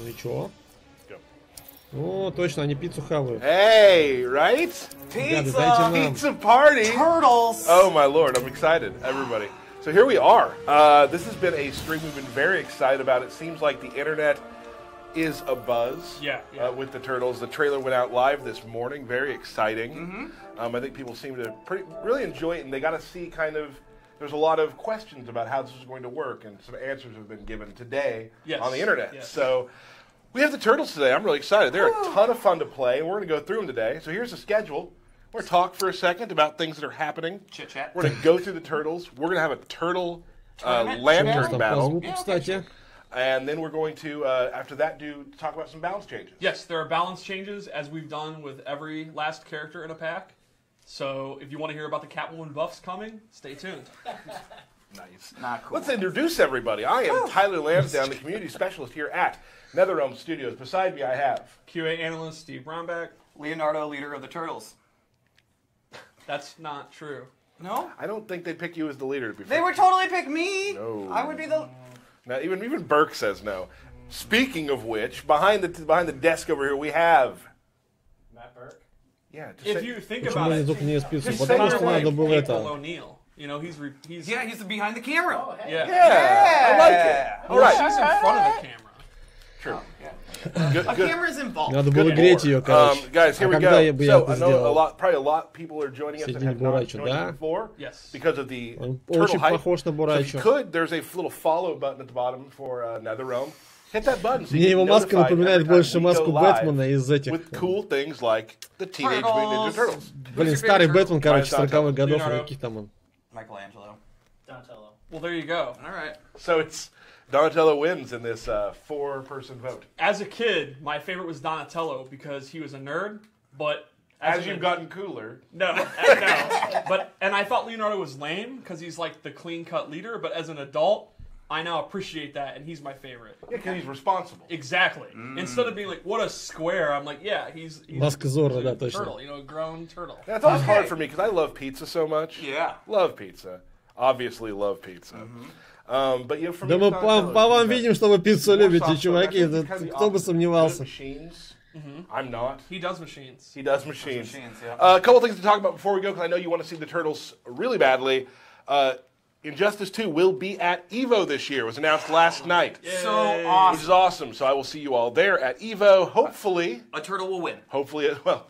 Ну и чё? О, точно, они пиццу хавают. Hey, right? Pizza! Pizza party! Turtles! Oh my lord, I'm excited, everybody. So here we are. This has been a stream we've been very excited about. It seems like the internet is abuzz with the turtles. The trailer went out live this morning. Very exciting. I think people seem to really enjoy it, and they got to see kind of. There's a lot of questions about how this is going to work, and some answers have been given today on the internet. So we have the turtles today. I'm really excited. They're a ton of fun to play, and we're going to go through them today. So here's the schedule. We're going to talk for a second about things that are happening. Chit chat. We're going to go through the turtles. We're going to have a turtle lantern battle. And then we're going to, after that, talk about some balance changes. Yes, there are balance changes, as we've done with every last character in a pack. So if you want to hear about the Catwoman buffs coming, stay tuned. Nice. Not cool. Let's introduce everybody. I am Tyler Lansdowne, the community specialist here at NetherRealm Studios. Beside me, I have QA analyst Steve Brownback. Leonardo, leader of the Turtles. That's not true. No? I don't think they pick you as the leader. To be They would totally pick me. No. I would be the... Now, even Burke says no. Speaking of which, behind the desk over here, we have Matt Burke. Yeah. If you think about it, O'Neill. You know, he's he's behind the camera. Oh, hey. I like it. All right. She's in front of the camera. True. A camera's involved. Надо было греть ее, короче. Guys, here we go. So I know probably a lot of people are joining us that have not joined us before because of the turtle hype. So if you could, there's a little follow button at the bottom for NetherRealm. Hit that button. So Мне его маска напоминает больше маску Бэтмена из этих. With cool things like the Teenage Mutant Ninja Turtles. Блин, старый Бэтмен, короче, 40-х годов, каких там он. Michelangelo. Donatello. Well, there you go. All right. So it's Donatello wins in this four-person vote. As a kid, my favorite was Donatello because he was a nerd, but as you've gotten cooler. No. And I thought Leonardo was lame because he's like the clean-cut leader, but as an adult, I now appreciate that, and he's my favorite. Yeah, because he's responsible. Exactly. Instead of being like, what a square, I'm like, yeah, he's Маска Зорро, да, a точно. turtle, you know, a grown turtle. Yeah, it's always hard for me because I love pizza so much. Yeah. Love pizza. Obviously love pizza. But you know, for me, Да мы по вам видим, что вы пиццу любите, чуваки. Кто бы сомневался. I'm not. He does machines. He does machines. A couple things to talk about before we go, because I know you want to see the Turtles really badly. Injustice 2 will be at EVO this year. It was announced last night. So awesome. Which is awesome. So I will see you all there at EVO. Hopefully. A turtle will win. Hopefully, well,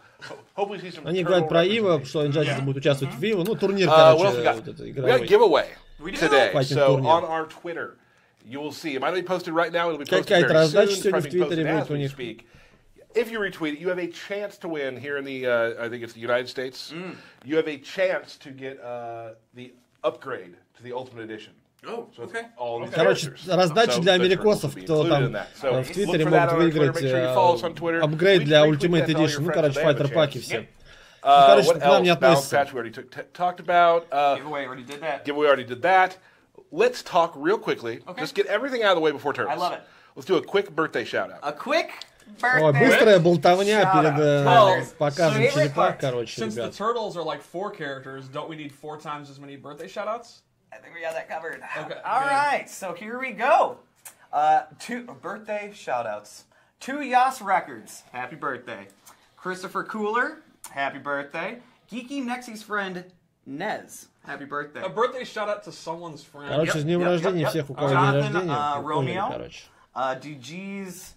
hopefully see some. Они говорят про EVO, что Injustice будет участвовать в EVO. Ну, турнир, короче, вот это игровой. We got a giveaway today. So турнир. on our Twitter, you will see. It might not be posted right now. It'll be posted very soon. It's probably being posted as we speak. If you retweet it, you have a chance to win here in the, I think it's the United States. You have a chance to get the upgrade to the Ultimate Edition. Oh, okay. Короче, раздача для америкосов, кто там в Твиттере могут выиграть апгрейд для Ultimate Edition. Ну, короче, файтер-паки все. Ну, короче, к нам не относится. Giveaway already did that. Let's talk real quickly. Just get everything out of the way before Turtles. I love it. Let's do a quick birthday shout-out. A quick Ой, быстрая болтовня перед показом черепах, короче, Since the ребят. Turtles are like 4 characters, don't we need 4 times as many birthday shout-outs? I think we got that covered. Okay. All right, so here we go. 2 birthday shout-outs. 2 Yas Records, happy birthday. Christopher Cooler, happy birthday. Geeky Nexie's friend, Nez, happy birthday. A birthday shout-out to someone's friend. Короче, с днем рождения всех, у кого день рождения. Romeo, короче. DG's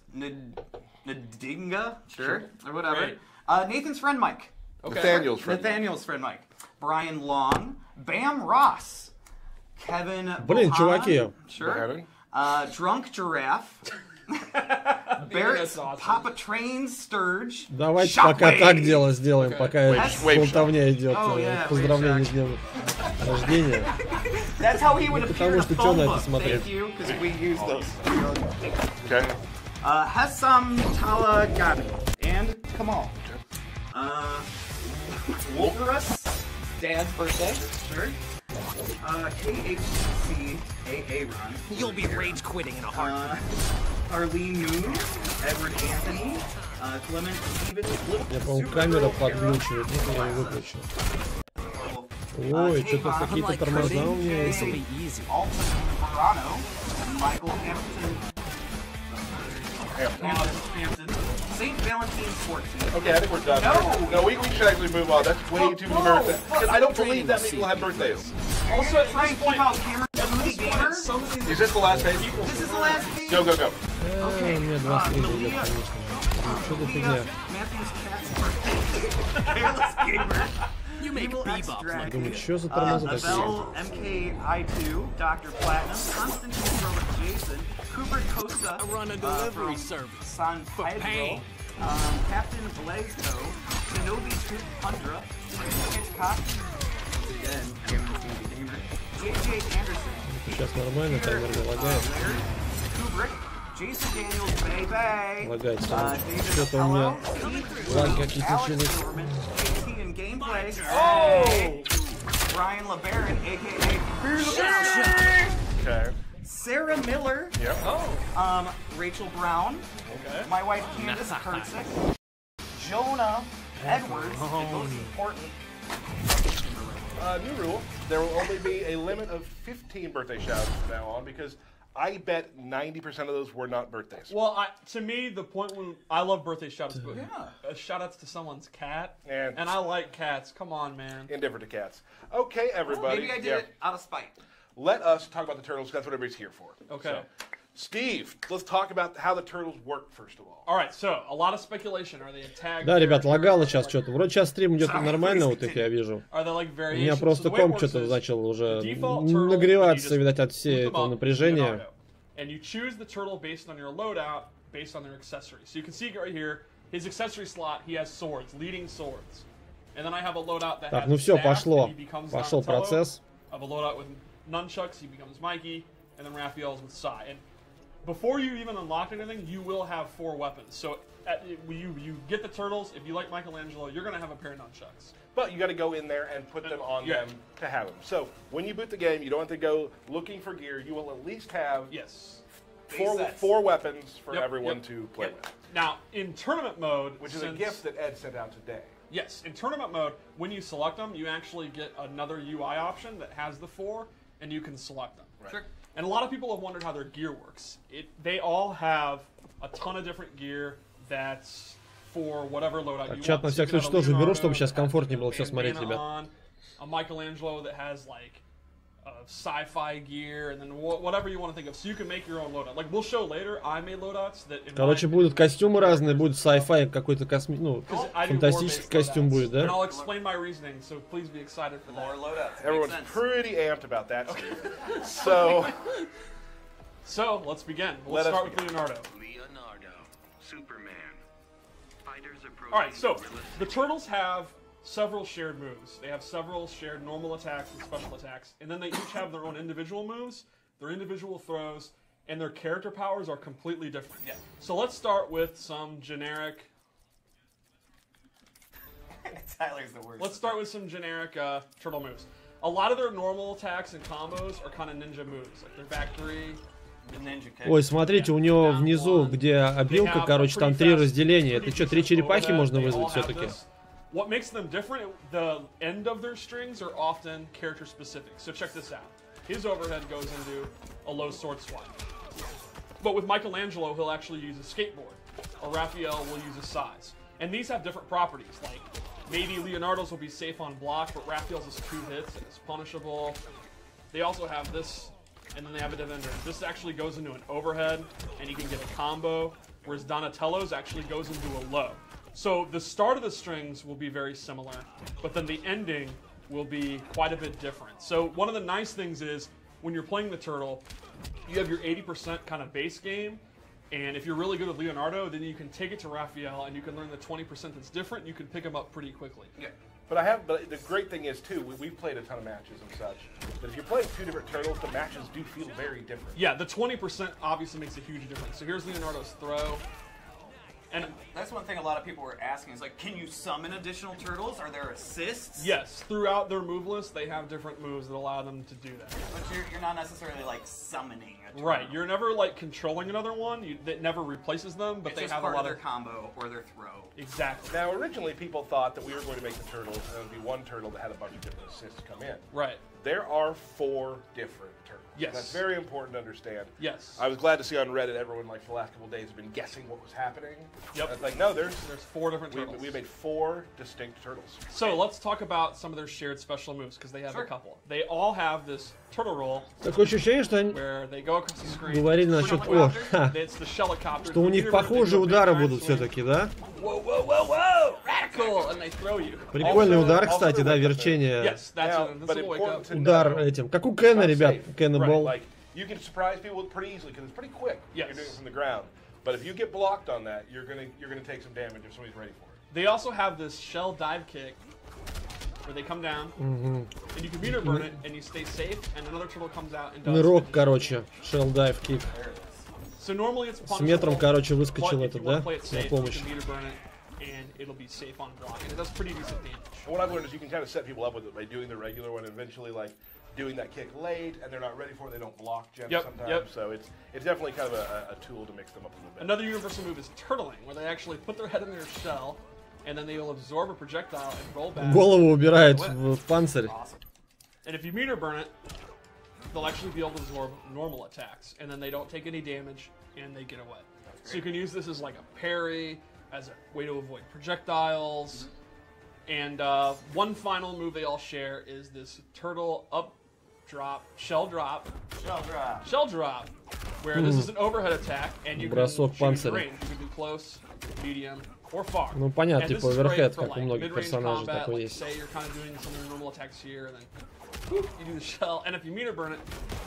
Nadinga, sure, or whatever. Nathan's friend Mike. Okay. Nathaniel's friend Mike. Brian Long, Bam Ross, Kevin Блин, Bohan, чуваки. sure. Drunk Giraffe. Barrett's Papa Train Sturge. Давайте пока так сделаем, пока болтовня идет. Поздравления с днем рождения. That's how he would appear in a что phone на это book. смотреть. Thank you, because we use those. Okay. Hessam Talagani and Kamal. Wolverus, Dad's birthday, sure. KHC Aaron. You'll be rage quitting in a heartbeat. Arlene Moon, Edward Anthony, Clement Stevens, Я, по-моему, камера подглючивает, ну я не выключил. Ой, что-то какие-то тормоза у меня есть. Alton Verano, Michael Hampton. Hampton. St. Valentine's 14. Okay, I think we're done. No, we should actually move on. That's way too many birthdays. Because I don't believe that many people have birthdays. Also, try and keep out Cameron, the movie gamer. Is this the last page? This is the last page. Go. У меня 20 идет, конечно. Что за фигня? Matthew's cat's Careless gamer. You make bebop. Думаю, что за тормоза такие? Bell, MKI2, Dr. Platinum, Constantine Roman Jason, Cooper Costa, I run a delivery service San Pedro, pain. Captain Blazco, Shinobi Tundra, Hitchcock, again, Cameron's gonna be gamer, JJ Anderson, Сейчас нормально, таймер не лагает. Larry, Kubrick, Jason Daniels, Bay, Лагает сразу. David Что-то у меня Apollo, лаги какие-то Alex начались. Silverman, JT and Gameplay, Brian LeBaron, aka Okay. Sarah Miller, Yep. Rachel Brown, my wife Candace Kurtzik, Jonah Edwards, and most important, New rule. There will only be a limit of 15 birthday shout-outs from now on because I bet 90% of those were not birthdays. Well, to me, the point when I love birthday shout-outs, but shout-outs to someone's cat, and I like cats. Come on, man. Indifferent to cats. Okay, everybody. maybe I did it out of spite. Let us talk about the turtles. That's what everybody's here for. Okay. So, Steve, let's talk about how the turtles work first of all. All right, so a lot of speculation. Are they a tag? Да, ребят, лагало сейчас что-то. Вроде сейчас стрим идет нормально, вот их я вижу. Are they like У variations? меня просто комп что-то начал уже нагреваться, видать, от всей этого напряжения. And you choose the turtle based on your loadout, based on their accessories. So you can see right here, his accessory slot, he has swords, leading swords. And then I have a loadout that Так, has ну все, staff, пошло. and he becomes Пошел Donatello. процесс. I have a loadout with nunchucks, he becomes Mikey, and then Raphael's with Sai. And before you even unlock anything, you will have 4 weapons. So you get the turtles, if you like Michelangelo, you're going to have a pair of nunchucks. But you got to go in there and put them on them to have them. So when you boot the game, you don't have to go looking for gear. You will at least have four weapons for everyone to play with. Now, in tournament mode, which is a gift that Ed sent out today. Yes, in tournament mode, when you select them, you actually get another UI option that has the 4, and you can select them. Right. Sure. And a lot of people have wondered how their gear works. They all have a ton of different gear that's for whatever loadout you Чат на want. всякий случай тоже беру, чтобы сейчас комфортнее было все смотреть, ребят. A Michelangelo that has like sci-fi gear, and then whatever you want to think of. So you can make your own loadout. Like we'll show later, I made loadouts that. Короче, будут костюмы разные, будет sci-fi какой-то ну, фантастический костюм будет, да? And I'll explain my reasoning, so please be excited for that. More loadouts. Everyone's pretty amped about that. So let's begin. Let's start with Leonardo. Superman. Fighters approaching. All right, so the turtles have several shared moves. They have several shared normal attacks and special attacks, and then they each have their own individual moves, their individual throws, and their character powers are completely different. Yeah. So let's start with some generic. Tyler's the worst. Let's start with some generic turtle moves. A lot of their normal attacks and combos are kind of ninja moves, like their back 3. Ой, смотрите, у него внизу, где обилка, короче, там 3 разделения. Это что, 3 черепахи можно вызвать все-таки? What makes them different, the end of their strings are often character specific. So check this out. His overhead goes into a low sword swipe. But with Michelangelo, he'll actually use a skateboard. Or Raphael will use a size. And these have different properties, like maybe Leonardo's will be safe on block, but Raphael's is 2 hits and it's punishable. They also have this, and then they have a defender. This actually goes into an overhead, and you can get a combo, whereas Donatello's actually goes into a low. So the start of the strings will be very similar, but then the ending will be quite a bit different. So one of the nice things is, when you're playing the turtle, you have your 80% kind of base game, and if you're really good with Leonardo, then you can take it to Raphael, and you can learn the 20% that's different, and you can pick him up pretty quickly. Yeah. But the great thing is, too, we've played a ton of matches and such, but if you're playing 2 different turtles, the matches do feel very different. Yeah, the 20% obviously makes a huge difference. So here's Leonardo's throw. And that's one thing a lot of people were asking is like, can you summon additional turtles? Are there assists? Yes, throughout their move list, they have different moves that allow them to do that. But you're not necessarily like summoning a turtle. Right, you're never like controlling another one. That never replaces them, but it's they just have part a lot of their combo or their throw. Exactly. Now, originally people thought that we were going to make the turtles and it would be one turtle that had a bunch of different assists come in. Right. there are 4 different turtles. Yes. That's very important to understand. Yes. I was glad to see on Reddit everyone, like, for the last couple of days has been guessing what was happening. Yep. It's like, no, there's 4 different turtles. We made 4 distinct turtles. So let's talk about some of their shared special moves, because they have a couple. They all have this turtle roll, Такое ощущение, что они where they go across the screen. говорили насчет... It's the Shelicopter. Что у них похожие удары будут все-таки, да? Whoa, whoa, whoa, whoa! Radical! And they throw you. Прикольный удар, кстати, да, верчение. Yes, that's a wake up. Удар этим. Как у Кена, ребят, Кеннебол. You can surprise people pretty easily because it's pretty quick. Yes. You're doing it from the ground. But if you get blocked on that, you're gonna take some damage if somebody's ready for it. They also have this shell dive kick where they come down and you can meter burn it and you stay safe and another turtle comes out and does. Нырок, короче, shell dive kick. So normally it's С метром, короче, выскочил but if этот, you want да, to play it на safe, помощь. you can meter burn it and it'll be safe on block and it does pretty decent damage. And what I've learned is you can kind of set people up with it by doing the regular one and eventually like doing that kick late and they're not ready for it, they don't block gems sometimes. So it's definitely kind of a tool to mix them up a little bit. Another universal move is turtling, where they actually put their head in their shell and then they will absorb a projectile and roll back. Голову убирает в панцирь. And if you meter burn it, they'll actually be able to absorb normal attacks and then they don't take any damage and they get away. So you can use this as like a parry, as a way to avoid projectiles. And one final move they all share is this turtle up drop, shell drop, where this is an overhead attack and you can choose range. You can do close, medium, or far. Ну понятно, типа оверхед, как у многих персонажей такой есть. Say you're kind of doing some of your normal attacks here, and then whoop, you do the shell, and if you meter burn it,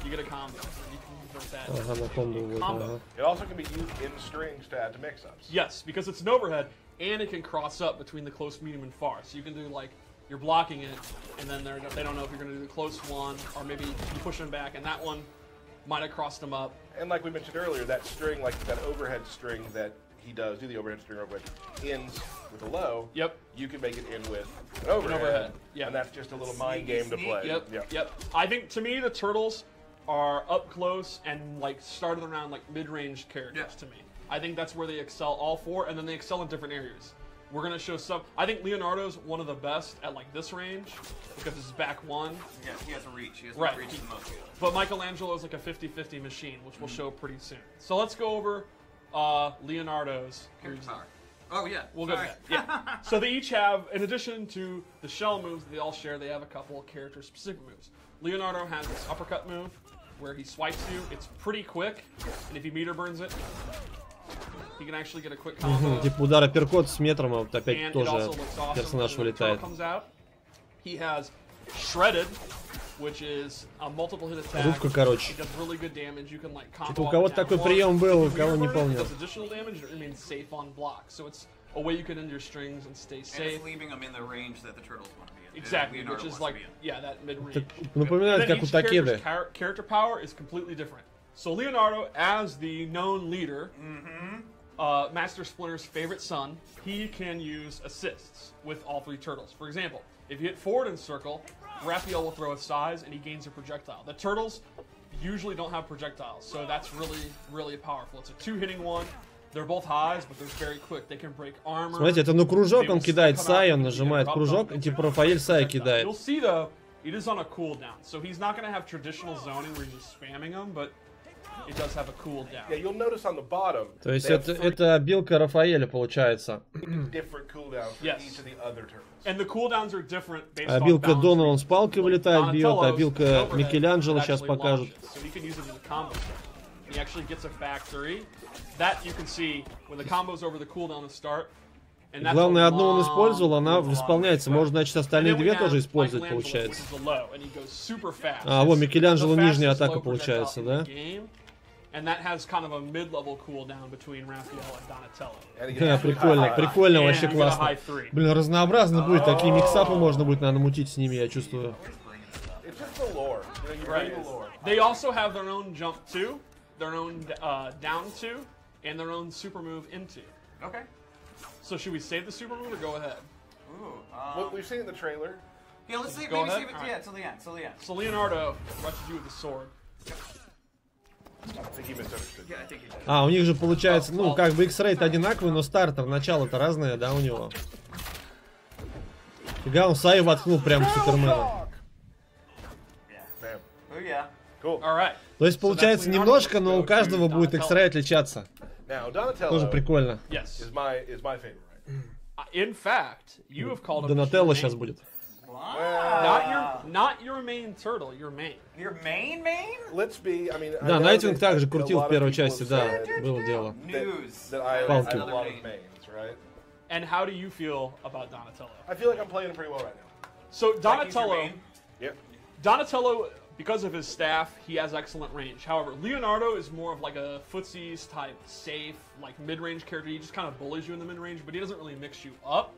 you get a combo. You can convert that Ага, на комбо будет, ага. It also can be used in strings to add to mix-ups. Yes, because it's an overhead, and it can cross up between the close, medium, and far. So you can do like, you're blocking it, and then they don't know if you're going to do the close one, or maybe you push them back, and that one might have crossed them up. And like we mentioned earlier, that string, like that overhead string that he does, do the overhead string overhead, ends with a low. Yep. You can make it end with an overhead. Yeah. And that's just a little mind game to play. Yep. I think, to me, the turtles are up close and like started around like mid-range characters to me. I think that's where they excel, all 4, and then they excel in different areas. We're going to show some. I think Leonardo's one of the best at like this range because it's back 1. Yeah, he has a reach. He has a reach the most. But Michelangelo is like a 50-50 machine, which we'll show pretty soon. So let's go over Leonardo's character power. Oh yeah, we'll go to that. Yeah. So they each have, in addition to the shell moves that they all share, they have a couple of character-specific moves. Leonardo has this uppercut move where he swipes you. It's pretty quick, and if he meter burns it, he can actually get a quick combo. Типа удар апперкот с метром, а вот опять and тоже персонаж вылетает. He has shredded, which is a multiple hit attack. Рубка, короче. It does really good damage. You can like combo. Типа у кого-то такой прием был, у кого не помню. It does additional damage. It remains safe on block, so it's a way you can end your strings and stay safe. And it's leaving them in the range that the turtles want to be in. Exactly, which is like that mid range. Напоминает, как у Такеды. Character power is completely different. So Leonardo, as the known leader, Master Splinter's favorite son, he can use assists with all 3 turtles. For example, if you hit forward in circle, Raphael will throw a size and he gains a projectile. The turtles usually don't have projectiles, so that's really, really powerful. It's a 2-hitting one. They're both highs, but they're very quick. They can break armor. Смотрите, это на кружок он кидает Сай, он нажимает кружок, и типа Рафаэль Сай кидает. You'll see though, it is on a cooldown, so he's not going to have traditional zoning where he's just spamming them, but it does have a cooldown. Yeah, you'll notice on the bottom. То есть это билка Рафаэля получается. Different cooldowns for each of the other turtles. And the cooldowns are different based on А билка balance. Дона он с палкой вылетает, бьет, а билка Микеланджело сейчас покажут. So he can use it as a combo. He actually gets a back 3. That you can see when the combo's over the cooldown to start. Главное, одну он использовал, она исполняется. Можно, значит, остальные 2 тоже использовать, получается. А, вот Микеланджело нижняя атака получается, да? And that has kind of a mid-level cooldown between Raphael and Donatello. Прикольно, прикольно, вообще классно. Блин, разнообразно будет, такие миксапы можно будет, наверное, мутить с ними, я чувствую. They also have their own jump 2, their own down 2, and their own super move into. Okay. So should we save the super move or go ahead? Ooh, what we've seen in the trailer. Yeah, let's see. Go Maybe ahead. save it. Yeah, till the end. Till the end. So Leonardo rushes you with the sword. I think he misunderstood. Yeah, I think he did. А, у них же получается, ну, как бы X-рейт одинаковый, но старт-то, начало-то разное, да, у него. Фига, он Сай воткнул прямо в Супермена. То есть получается немножко, но у каждого будет X-Ray отличаться. Тоже прикольно. Донателло сейчас будет. Да, Найтвинг также крутил в первой части, да, было дело. Палки. And how do you feel about Donatello? I feel like I'm playing pretty well right now. So Donatello, because of his staff, he has excellent range. However, Leonardo is more of like a footsies type, safe, like mid-range character. He just kind of bullies you in the mid-range, but he doesn't really mix you up.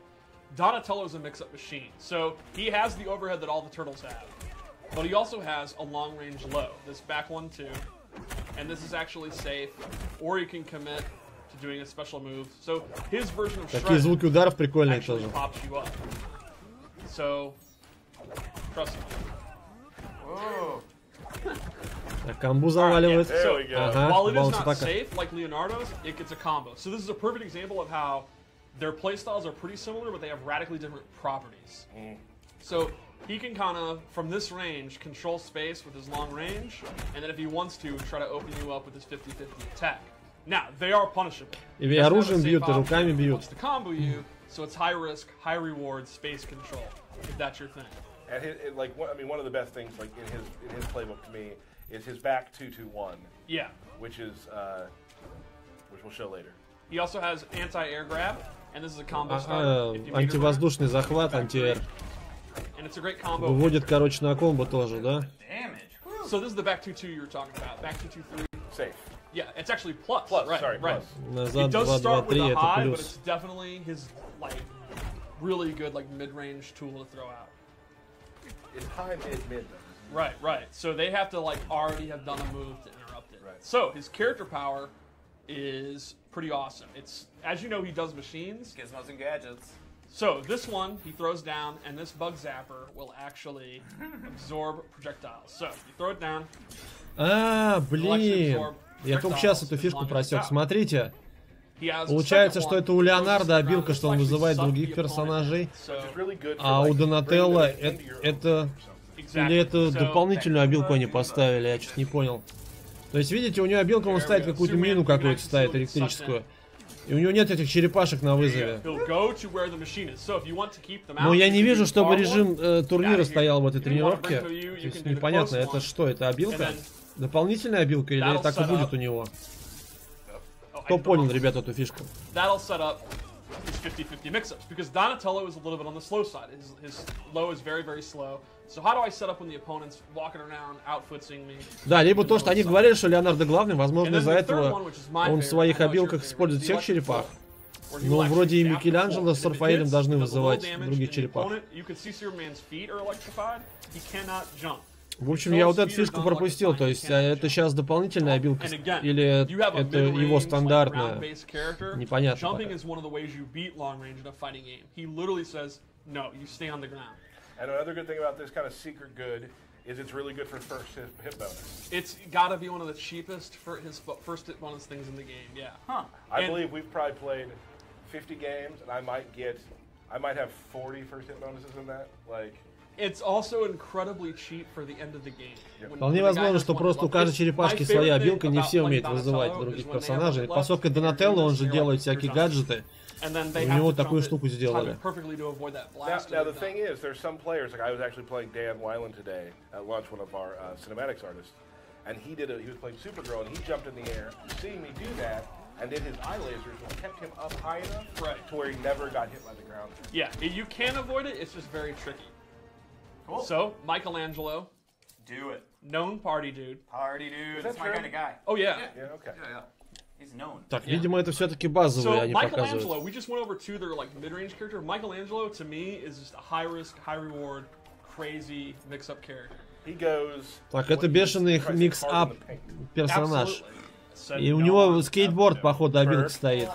Donatello is a mix-up machine. So he has the overhead that all the turtles have, but he also has a long-range low. This back one too, and this is actually safe, or you can commit to doing a special move. So his version of Такие звуки ударов прикольные actually тоже. pops you up. So trust me. Так, комбу заваливает. While it is not safe like Leonardo's, it gets a combo. So this is a perfect example of how their playstyles are pretty similar, but they have radically different properties. So he can kind of, from this range, control space with his long range, and then if he wants to, try to open you up with his 50-50 attack. Now, they are punishable. И оружием бьют, и руками бьют. To combo you, so it's high risk, high reward, space control, if that's your thing. And one of the best things, like in his playbook to me, is his back 2-2-1. Yeah. Which we'll show later. He also has anti-air grab, and this is a combo starter. Антивоздушный захват, антиэр. And it's a great combo. Выводит, короче, на комбо тоже, да? So this is the back 2-2 you were talking about. Back 2-2-3. Safe. Yeah, it's actually plus. Right, sorry, right. Назад it does start with 2-2-3, a high, это but плюс. it's definitely his like really good like mid-range tool to throw out. It's high mid. Right. So they have to like already have done a move to interrupt it. Right. So his character power is pretty awesome. It's, as you know, he does machines. Gizmos and gadgets. So this one he throws down, and this bug zapper will actually absorb projectiles. So you throw it down. Блин. Я только сейчас эту фишку просек. Смотрите. Получается, что это у Леонардо обилка, что он вызывает других персонажей. А у Донателло это... Или это дополнительную обилку они поставили, я чуть не понял. То есть, видите, у него обилка, он ставит какую-то мину какую-то, ставит электрическую. И у него нет этих черепашек на вызове. Но я не вижу, чтобы режим турнира стоял в этой тренировке. То есть, непонятно, это что, это обилка? Дополнительная обилка или так и будет у него? Кто понял, ребята, эту фишку? His 50-50 mix-ups, because Donatello is a little bit on the slow side. His low is very, very slow. So how do I set up when the opponent's walking around, outfooting me? Да, либо то, что они говорили, что Леонардо главный, возможно, из-за этого он в своих обилках использует всех черепах. Но вроде и Микеланджело с Рафаэлем должны вызывать других черепах. В общем, я вот эту фишку пропустил, то есть это сейчас дополнительная обилка, или это его стандартная, непонятно пока. And another good thing about this kind of secret good is it's really good for first hit bonus. It's got to be one of the cheapest for his first hit bonus things in the game, yeah. I believe we've probably played 50 games, and I might have 40 first hit bonuses in that, like... It's also incredibly cheap for the end of the game. Вполне возможно, что просто у каждой черепашки своя обилка, не все умеют вызывать других персонажей. Поскольку Донателло, он же делает всякие гаджеты, у него такую штуку сделали. Now the thing is, there's some players, like I was actually playing Dan Weiland today at lunch, one of our cinematics artists, and he was playing Supergirl, and he jumped in the air, seeing me do that, and then his eye lasers kept him up high enough to where he never got hit by the ground. Yeah, you can avoid it, it's just very tricky. Cool. So, Michelangelo. Do it. Known party dude. Party dude. That's my kind of guy. Oh, yeah. Yeah, okay. Yeah. He's known. Так, видимо, это все-таки базовые они показывают. Michelangelo, we just went over to their like mid-range character. Michelangelo, to me, is just a high-risk, high-reward, crazy mix-up character. He goes... Так, это бешеный микс-ап персонаж. И у него скейтборд, походу, обилка стоит.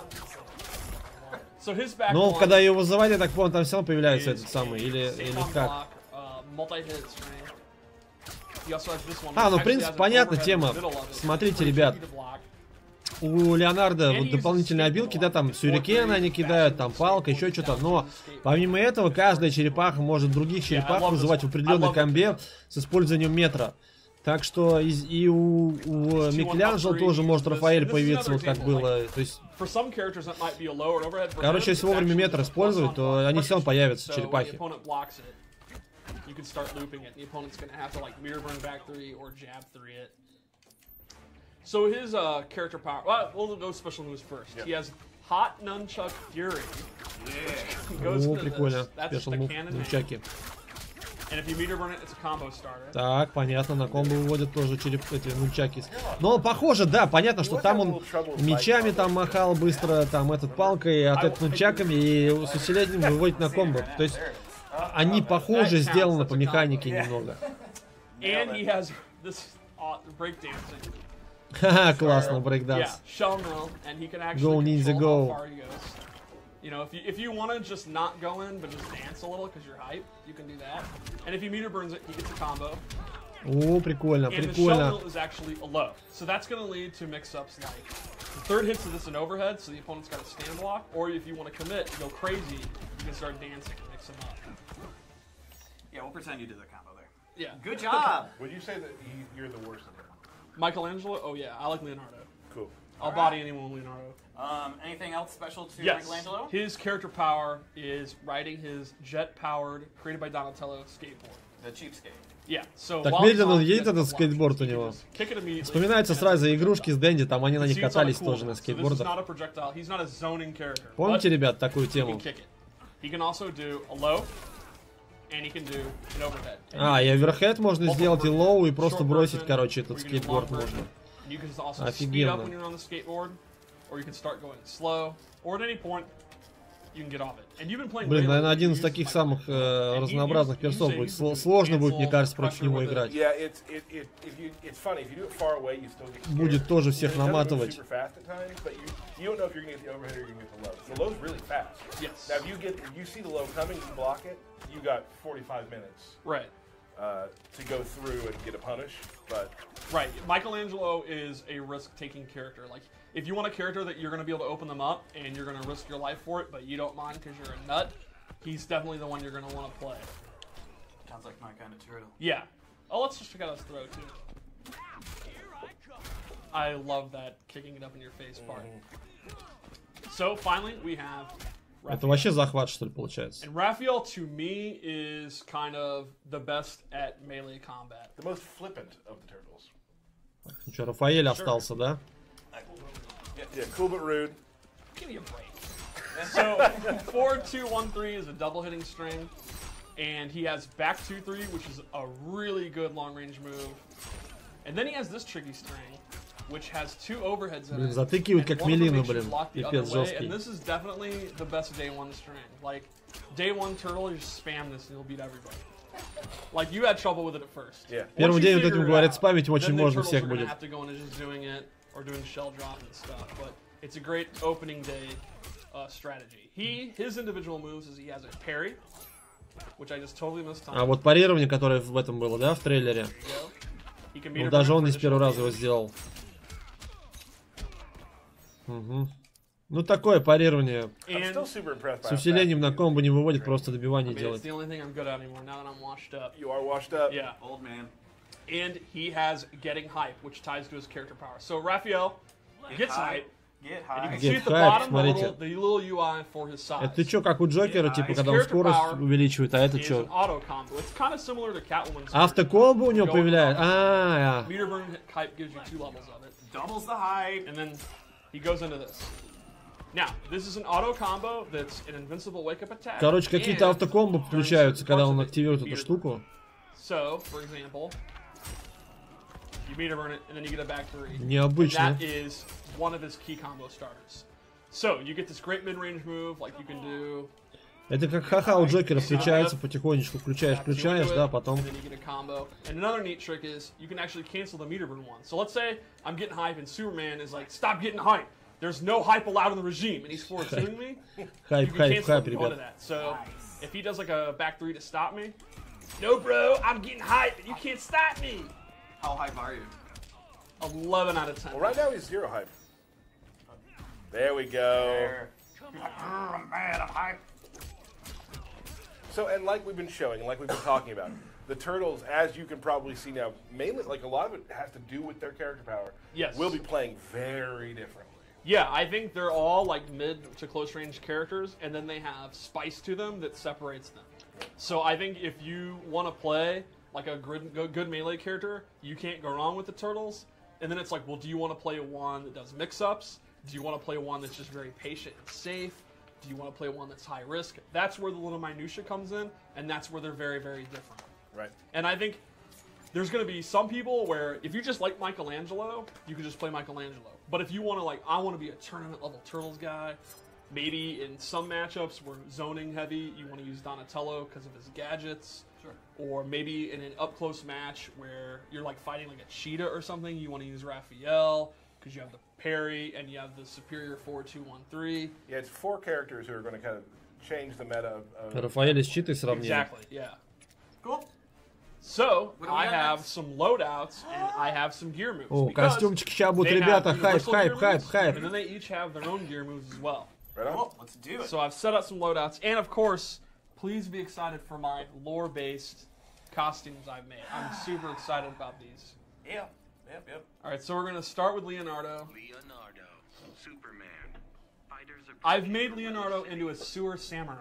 Но когда ее вызывать, я так понял, там все равно появляется этот самый, или как? Ну, в принципе, понятна тема. Смотрите, ребят. У Леонардо вот дополнительные обилки, да, там сюрикены они кидают, там палка, еще что-то. Но помимо этого, каждая черепаха может других черепах вызывать в определенной комбе с использованием метра. Так что и у Микеланджело тоже может Рафаэль появиться, вот как было. То есть, короче, если вовремя метр использовать, то они все равно появятся, черепахи. You can start looping it. The opponent's going to have to like mirror burn back 3 or jab 3 it. So his character power. Well, we'll go special moves first. He has Hot Nunchuck Fury. О, прикольно. Special move, нунчаки. And if you meter burn it, it's a combo starter. Так, понятно, на комбо выводят тоже эти нунчаки. Но похоже, да, понятно, что там он мечами там махал быстро, там этот палкой, а этот нунчаками и с усилением выводит на комбо. То есть они похожи, сделаны по механике немного. Ха-ха, классно, брейкданс. Go, ниндзя, go. You know, if you want to just not go in, but just dance a little because you're hype, you can do that. And if he meter burns it, he gets a combo. О, прикольно, прикольно. And the is actually a low. So that's going to lead to mix-ups like the third hits of this an overhead, so the opponent's got a stand block. Or if you want to commit and go crazy, you can start dancing and mix them up. Yeah, we'll pretend you did the combo there. Yeah. Good job. Would you say that you're the worst of them? Michelangelo? Oh yeah, I like Leonardo. Cool. I'll body anyone with Leonardo. Anything else special to Yes. Michelangelo? His character power is riding his jet-powered, created by Donatello skateboard. The cheapskate. Yeah. So Так медленно он едет, этот скейтборд у него. Вспоминается сразу игрушки с Дэнди, там они на них катались тоже на скейтбордах. Помните, ребят, такую тему? А, и оверхед можно сделать, и лоу, и просто бросить, короче, этот скейтборд можно. Офигенно. Блин, наверное, один из таких самых разнообразных персон будет. Сложно будет, мне кажется, против него играть. Будет тоже всех наматывать. To go through and get a punish, but right, Michelangelo is a risk-taking character. Like, if you want a character that you're going to be able to open them up and you're going to risk your life for it, but you don't mind because you're a nut, he's definitely the one you're going to want to play. Sounds like my kind of turtle. Yeah. Oh, let's just check out his throw too. I love that kicking it up in your face part. So finally, we have. Это вообще захват, что ли, получается? And Raphael, to me, is kind of the best at melee combat. The most flippant of the turtles. Ну что, Рафаэль остался, да? Yeah, cool but rude. Give me a break. So, 4-2-1-3 is a double hitting string. And he has back 2-3, which is a really good long range move. And then he has this tricky string, which has 2 overheads in блин, it. затыкивают как милину, блин. Пипец жесткий. And this is definitely the best day 1 string. Like, day 1 turtle, you just spam this and you'll beat everybody. Like, you had trouble with it at first. Yeah. Первый день вот этим, говорят, спамить очень можно всех будет. Have to go into just doing it or doing shell drop and stuff. But it's a great opening day strategy. His individual moves is he has a parry, which I just totally missed on. А вот парирование, которое в этом было, да, в трейлере. Ну, даже он не с первого раза его сделал. Угу. Ну, такое парирование. С усилением на комбо не выводит, просто добивание делает. And he has getting hype, which ties to his character power. So Raphael gets hype. And you can see at the bottom the little UI for his size. Это что, как у Джокера, типа, когда он скорость увеличивает, а это что? Автокомбо у него появляется. Meter burn hype gives you 2 levels of it. Doubles the hype. And then he goes into this. Now, this is an auto combo that's an invincible wake up attack. Короче, какие-то автокомбо включаются, когда он активирует эту штуку. So, for example, you meter burn it, and then you get a back 3. Необычно. That is one of his key combo starters. So, you get this great mid-range move, like you can do. Это как ха-ха у Джокера включается потихонечку, включаешь, да, потом. And then you get a combo. And another neat trick is you can actually cancel the meter burn one. So let's say I'm getting hype and Superman is like, stop getting hype. There's no hype allowed in the regime, and he's forward-tuning me. Hype, ребят. So if he does like a back 3 to stop me, no, bro, I'm getting hype, and you can't stop me. How hype are you? 11 out of 10. Well, right now he's 0 hype. There we go. Man, I'm hype. So, and like we've been showing, and like we've been talking about, the turtles, as you can probably see now, mainly like a lot of it has to do with their character power. Yes. Will be playing very differently. Yeah, I think they're all like mid to close range characters, and then they have spice to them that separates them. So I think if you want to play like a good melee character, you can't go wrong with the turtles. And then it's like, well, do you want to play one that does mix-ups? Do you want to play one that's just very patient and safe? Do you want to play one that's high risk? That's where the little minutia comes in, and that's where they're very, very different. Right. And I think there's going to be some people where if you just like Michelangelo, you can just play Michelangelo. But if you want to, like, I want to be a tournament level Turtles guy, maybe in some matchups where zoning heavy, you want to use Donatello because of his gadgets. Sure. Or maybe in an up close match where you're like fighting like a cheetah or something, you want to use Raphael because you have the parry and you have the superior 4-2-1-3. Yeah, it's 4 characters who are going to kind of change the meta of Рафаэля с читой сравнили. Exactly, yeah. Cool. So, What do we I got have next? some loadouts and I have some gear moves. О, because костюмчики сейчас будут, they have ребята, хайп, universal хайп, gear хайп, moves, хайп. And then they each have their own gear moves as well. right on. Cool. Let's do it. So I've set up some loadouts, and of course, please be excited for my lore-based costumes I've made. I'm super excited about these. Yep. All right, so we're gonna start with Leonardo. Leonardo, Superman. Fighters are I've made Leonardo into a sewer samurai.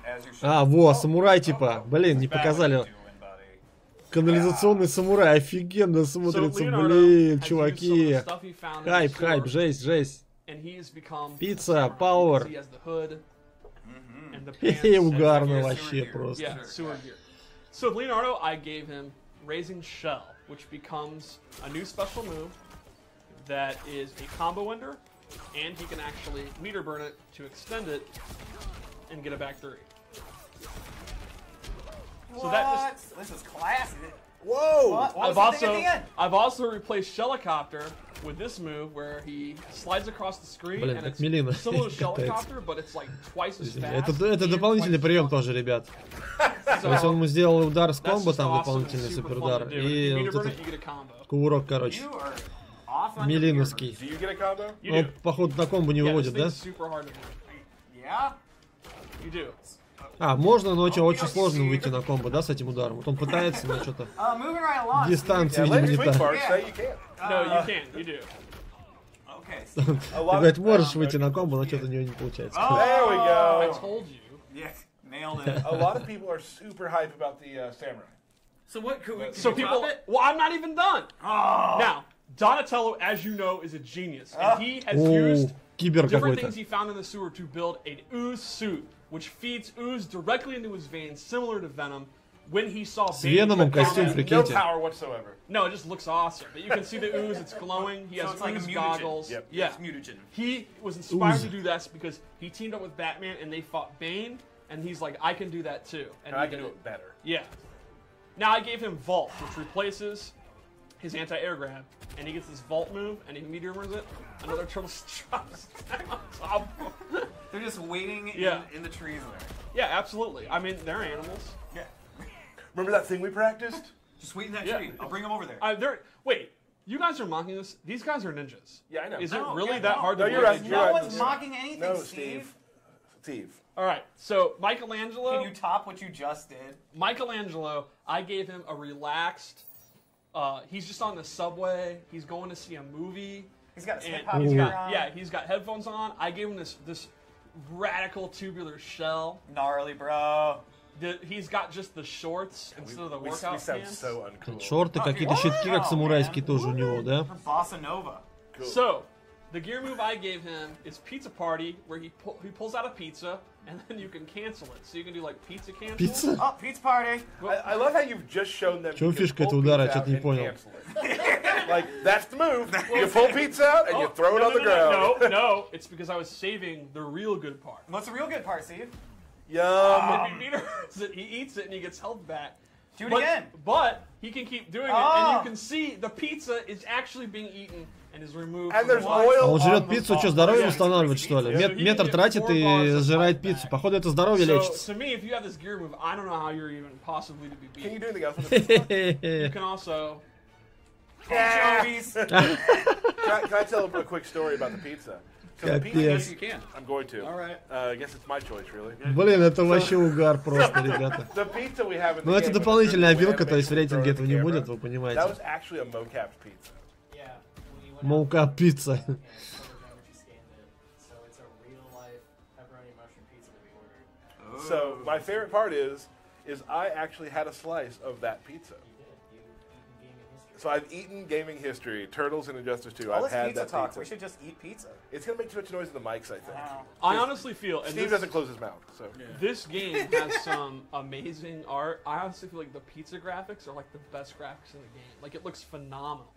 As you should. А, во, самурай типа. Блин, не показали. Канализационный самурай, офигенно смотрится, блин, чуваки. Хайп, хайп, жесть, жесть. Пицца, пауэр. Хе-хе, угарно вообще просто. Yeah, sewer gear. So with Leonardo, I gave him Raising Shell, which becomes a new special move that is a combo ender, and he can actually meter burn it to extend it and get it back 3. What? So that just, This is classy. Whoa! What was the thing at the end? I've also replaced Shellicopter with this move where he slides across the screen, Блин, and как it's Милина similar to катается. Shellicopter, but it's like twice as fast. Это дополнительный прием тоже, ребят. То есть он ему сделал удар с комбо, там дополнительный супер удар. И вот этот кувырок, короче. You are off on your Милиновский. Do you get a combo? Он, походу, на комбо не выводит, да? Yeah. You do. А, можно, но очень сложно выйти на комбо, да, с этим ударом. Вот он пытается, но что-то Moving right along. дистанция, Yeah, видимо, let не Twink та. Bars say you can't. No, you can't. You do. Okay. A Ты lot говорит, of, можешь выйти на комбо, но что-то у него не получается. there we I go. told you. Yes, nailed it. A lot of people are super hype about the samurai. So what could we? So people, well, I'm not even done. Oh. Now, Donatello, as you know, is a genius, and he has О, used кибер different какой-то. things he found in the sewer to build an ooze suit, which feeds ooze directly into his veins, similar to Venom. When he saw С Bane, Веномом It костюм, has no прикиньте. power whatsoever. no, it just looks awesome. But you can see the ooze; it's glowing. He has So it's like a ooze mutagen. goggles. Yep. Yeah, It's mutagen. he was inspired Ooze. to do that because he teamed up with Batman and they fought Bane, and he's like, I can do that too. And And I he can did do it better. Yeah. Now I gave him Vault, which replaces his anti-air grab, and he gets this Vault move, and he meteor burns it. Another turtle drops down on top of him. They're just waiting Yeah. in the trees there. Yeah, absolutely. I mean, they're animals. Yeah. Remember that thing we practiced? Just wait in that Yeah. tree. I'll bring them over there. Wait, you guys are mocking this? These guys are ninjas. Yeah, I know. Is No, it really yeah, that no. hard to No, you're believe right, they you're No dropped right. one's this? mocking anything, No, Steve. Steve. All right, so Michelangelo. Can you top what you just did? Michelangelo, I gave him a relaxed. He's just on the subway. He's going to see a movie. He's got his And hip hop he's gear got, on. yeah, he's got headphones on. I gave him this radical tubular shell. Gnarly, bro. He's got just the shorts instead of the We workout sound pants. so uncool. Шорты, какие-то щитки, как самурайские тоже у него, да? For Bossa Nova. Cool. So, the gear move I gave him is Pizza Party, where he pulls out a pizza, and then you can cancel it. So you can do like pizza cancel. Пицца? Oh, pizza party. I love how you've just shown them. В чем you can фишка pull этого удара, я pizza что-то не out понял. and cancel it. Like, that's the move. You pull pizza out and you throw it on the ground. No, it's because I was saving the real good part. What's the real good part, Steve? Yum. If he meters it, he eats it and he gets health back. Do it again. But he can keep doing it, and you can see the pizza is actually being eaten and is removed. And from there's the oil. А он жрет on пиццу, the что, bottom. здоровье Yeah. восстанавливать, что ли? Метр тратит и сжирает пиццу. Походу, это здоровье So, лечится. to me, if you have this gear move, I don't know how you're even possibly to be Can you beat. do anything else with the pizza? You can also. Anchovies. Can I tell a quick story about the pizza? Капец. I'm going to. All right. I guess it's my choice, really. Блин, это вообще угар просто, ребята. The pizza we have in Ну the это game дополнительная was the обилка, то есть в animation рейтинге thrown этого at не the будет, camera. вы That понимаете. was actually a mocap pizza. Моука пицца. So my favorite part is I actually had a slice of that pizza. So I've eaten gaming history, Turtles and Injustice 2. All I've this had pizza that talk. pizza. We should just eat pizza. It's gonna make too much noise in the mics, I think. I honestly feel, and Steve this, doesn't close his mouth, so. this game has some amazing art. I honestly feel like the pizza graphics are like the best graphics in the game. Like it looks phenomenal.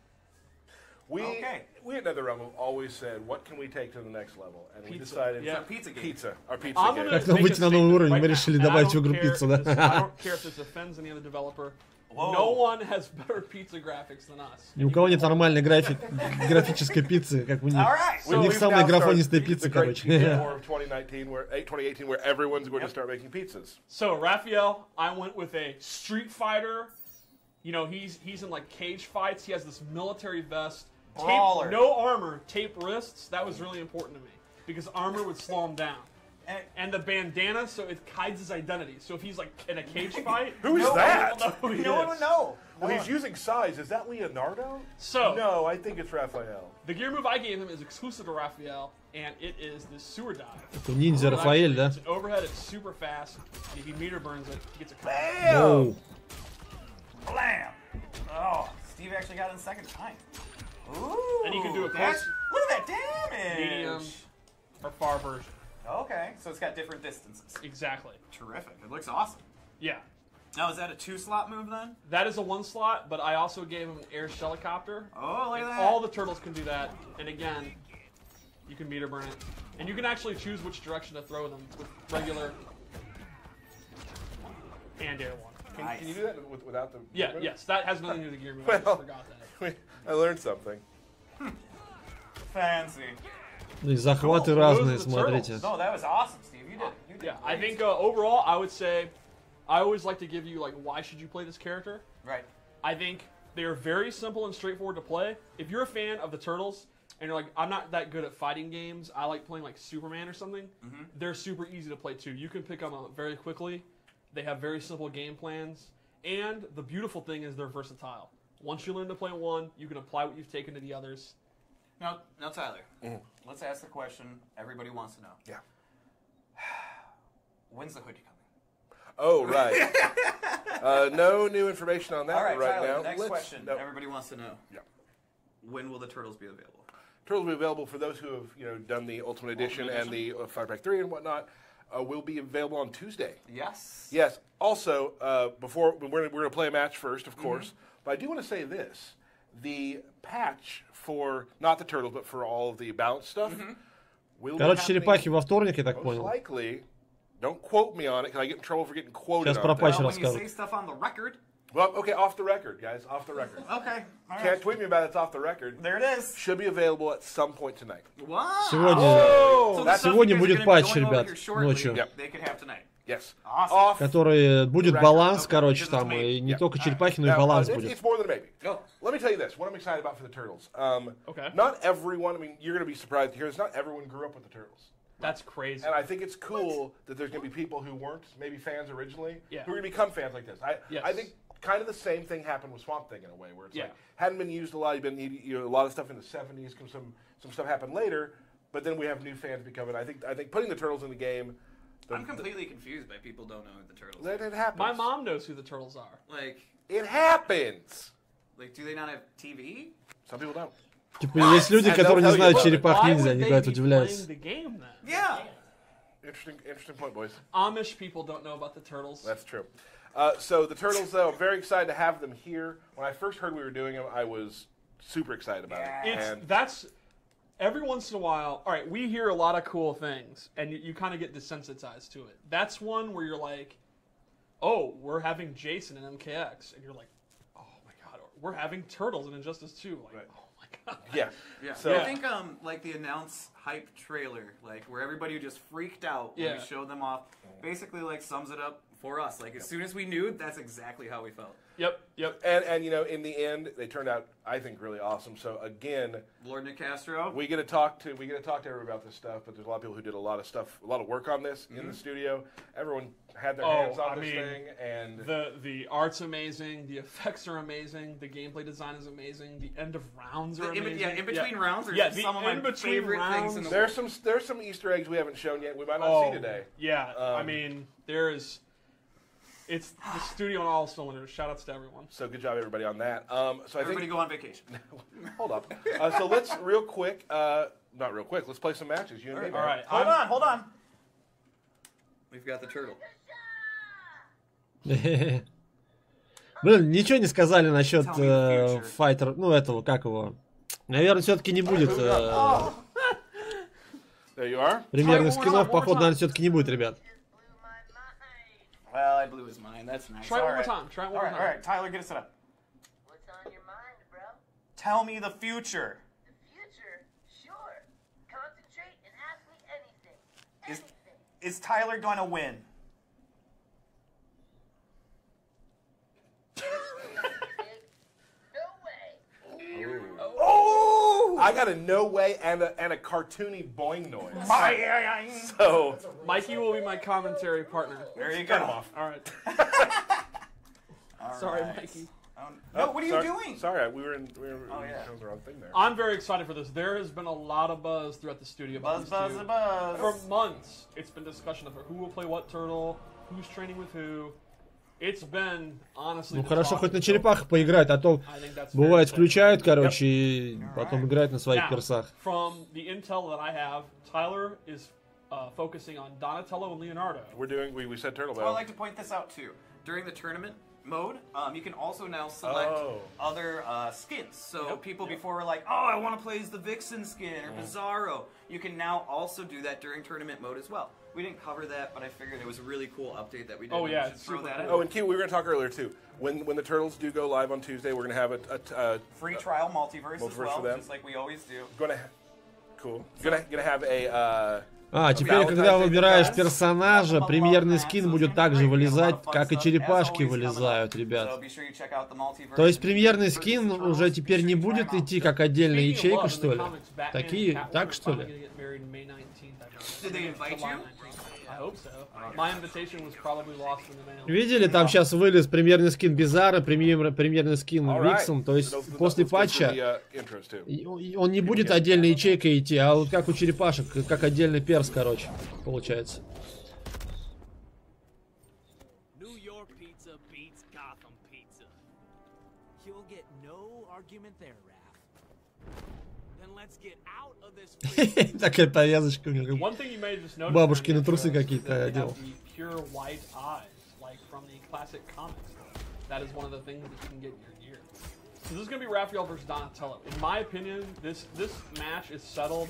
We at NetherRealm have always said, what can we take to the next level? And we decided pizza game. Pizza. Our pizza I'm game. gonna Как нам make a выйти на новый statement уровень, right мы now, решили and I добавить в don't игру care пиццу, if this- I да? don't care if this offends any other developer. Whoa. No one has better pizza graphics than us. Ни у кого нет нормальной графической пиццы, как у них. All right. У них We've самая now графонистая started пицца, the great короче. pizza war of 2018, where everyone's going to start making pizzas. So Raphael, I went with a Street Fighter. You know, he's in like cage fights. He has this military vest, Brawler. no armor, taped wrists. That was really important to me because armor would slow him down. And the bandana, so it hides his identity. So if he's like in a cage fight, Who is No that? one will know. No one would know. Well, he's using size. Is that Leonardo? So No, I think it's Raphael. the gear move I gave him is exclusive to Raphael, and it is the sewer dive. Это ниндзя Рафаэль, да? It's an overhead. It's super fast. And if he meter burns it, he gets a combo. Оу. Blam. Oh, Steve actually got it in second time. Ooh. And you can do a that's- close- Look at that damage. Medium or far version. Okay, so it's got different distances. Exactly. Terrific. It looks awesome. Yeah. Now, is that a 2-slot move then? That is a 1 slot, but I also gave him an air helicopter. Oh, look at that. All the turtles can do that, and again, you can meter burn it. And you can actually choose which direction to throw them with regular and air one. Nice. Can you do that without the... Yeah, yes, that has nothing to do with the gear move. I Well. just forgot that. I learned something. Fancy. Ну и захваты Cool. разные, Those are the смотрите. No, that was awesome, Steve. You did it. You did Yeah, it. I think overall, I would say, I always like to give you, like, why should you play this character? Right. I think they are very simple and straightforward to play. If you're a fan of the Turtles, and you're like, I'm not that good at fighting games, I like playing like Superman or something, they're super easy to play too. You can pick them up very quickly. They have very simple game plans. And the beautiful thing is they're versatile. Once you learn to play one, you can apply what you've taken to the others. Now, Tyler, let's ask the question everybody wants to know. Yeah. When's the hoodie coming? Oh, right. No new information on that All right, right Tyler, now. the next Let's- question no. everybody wants to know. Yeah. When will the Turtles be available? Turtles will be available for those who have done the Ultimate Edition and the Fire Pack 3 and whatnot. Will be available on Tuesday. Yes. Yes. Also, before we're going to play a match first, of course. But I do want to say this: the patch for not the Turtles, but for all of the balance stuff will Короче, be happening черепахи во вторник, я так most понял. likely. Don't quote me on it, because I get in trouble for getting quoted Сейчас on про it. патч Well, when you расскажут. say stuff on the record. Well, okay, off the record, guys, off the record. Okay. All Can't tweet me about it, it's off the record. There it is. Should be available at some point tonight. Wow. Сегодня, So the stuff сегодня you guys будет are gonna be патч, going over ребят, here shortly, ночью. Yep. They could have tonight. Yes. Awesome. Off. Который будет Record. баланс, Okay. короче, Because там, it's me. и не Yeah. только черепахи, но и Now, баланс it's будет. more than a maybe. Go. Let me tell you this, what I'm excited about for the Turtles. Okay. Not everyone, I mean, you're going to be surprised to hear this, not everyone grew up with the Turtles. That's crazy. And I think it's cool that there's going to be people who weren't maybe fans originally, Yeah. who are going to become fans like this. Yes. I think kind of the same thing happened with Swamp Thing in a way, where it's Yeah. like, hadn't been used a lot, a lot of stuff in the 70s, some stuff happened later, but then we have new fans becoming, I think putting the Turtles in the game, I'm completely confused by people don't know who the Turtles that are. it happens. My mom knows who the Turtles are. Like, It happens. do they not have TV? Some people don't. Типа, есть люди, которые не знают черепах Why ниндзя, would они, they говорят, be удивляются. playing the game then? Yeah. Interesting point, boys. Amish people don't know about the Turtles. That's true. So the Turtles, though, I'm very excited to have them here. When I first heard we were doing them, I was super excited about it. That's every once in a while. All right, we hear a lot of cool things, and you kind of get desensitized to it. That's one where you're like, "Oh, we're having Jason in MKX," and you're like, "Oh my god, we're having Turtles in Injustice 2." Like, Right. oh my god. Yeah. Yeah. So- I think like the announce hype trailer, like where everybody just freaked out when Yeah. we showed them off, basically like sums it up for us. Like, as soon as we knew, that's exactly how we felt. Yep, yep. And you know, in the end, they turned out, I think, really awesome. So again, Lord Nick Castro, we get to talk to everybody about this stuff. But there's a lot of people who did a lot of work on this in the studio. Everyone had their hands on this thing, and the art's amazing, the effects are amazing, the gameplay design is amazing, the end of rounds are amazing. In between rounds are some of my favorite things in the world. There's some Easter eggs we haven't shown yet. We might not see today. Yeah, I mean, it's the studio on all cylinders. Shout outs to everyone. So good job, everybody, on that. So Everybody go on vacation. Hold up. So let's not real quick. Let's play some matches. You and me. All right. Hold on. We've got the turtle. Блин, ничего не сказали насчет файтер, ну этого, как его. Наверное, все-таки не будет примерных скинов, походу, наверное, все-таки не будет, ребят. Well, I blew his mind. That's nice. Try it one more time. Try it one more time. All right, Tyler, get it set up. What's on your mind, bro? Tell me the future. The future? Sure. Concentrate and ask me anything. Is Tyler going to win? Oh! I got a no way and a cartoony boing noise. So Mikey will be my commentary partner. There you go. Turn him off. All right. Sorry, Mikey. No, what are you doing? Sorry, we were the wrong thing there. I'm very excited for this. There has been a lot of buzz throughout the studio about Buzz. For months, it's been discussion of who will play what turtle, who's training with who. It's been, honestly, Ну хорошо, хоть на черепахах поиграть, а то бывает включают, короче, и потом играют на своих персах. From the intel that I have, Tyler is focusing on Donatello and Leonardo. We said turtle. Well, I'd like to point this out too. During the tournament mode, you can also now select other skins. So people before were like, oh, I want to play as the Vixen skin or Bizarro. You can now also do that during tournament mode as well. We didn't cover that, but I figured it was a really cool update that we did. Oh yeah, it's super cool. Oh, and Key, we were going to talk earlier too. When the turtles do go live on Tuesday, we're going to have a free trial multiverse as well, for them. just like we always do. Cool. Gonna have a. Теперь, когда выбираешь персонажа, премьерный скин будет также вылезать, как и черепашки вылезают, ребят. То есть премьерный скин уже теперь не будет идти как отдельная ячейка, что ли? Так что ли? Видели, там сейчас вылез премьерный скин Бизарра, премьерный скин Виксон, то есть после патча он не будет отдельной ячейкой идти, а вот как у черепашек, как отдельный перс, короче, получается. Такая повязочка у него. Бабушкины трусы какие-то одел. So this is going to be Raphael versus Donatello. In my opinion, this match is settled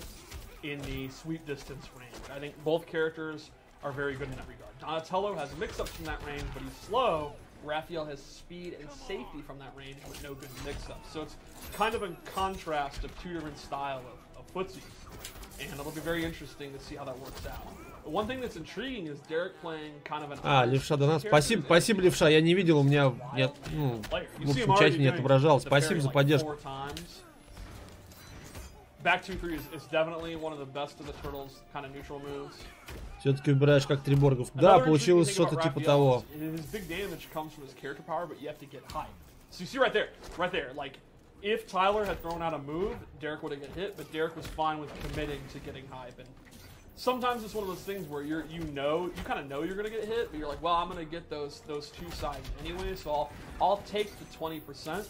in the sweep distance range. I think both characters are very good in that regard. Donatello has mix-ups from that range, but he's slow. Raphael has speed and safety from that range, but no good mix-ups. So it's kind of in contrast of two different styles of footsies. And it'll be very interesting to see how that works out. One thing that's intriguing is Derek playing kind of an... Левша донат. Спасибо, Левша. Я не видел, у меня нет, в общем чате не отображалось. Спасибо за поддержку. Back 2-3 is definitely one of the best of the Turtles kind of neutral moves. Все-таки выбираешь как триборгов. Да, получилось что-то типа того. His big damage comes from his character power, but you have to get hype. So you see right there, like, if Tyler had thrown out a move, Derek would have get hit, but Derek was fine with committing to getting hype. And sometimes it's one of those things where you kind of know you're gonna get hit, but you're like, well, I'm gonna get those two sides anyway, so I'll take the 20%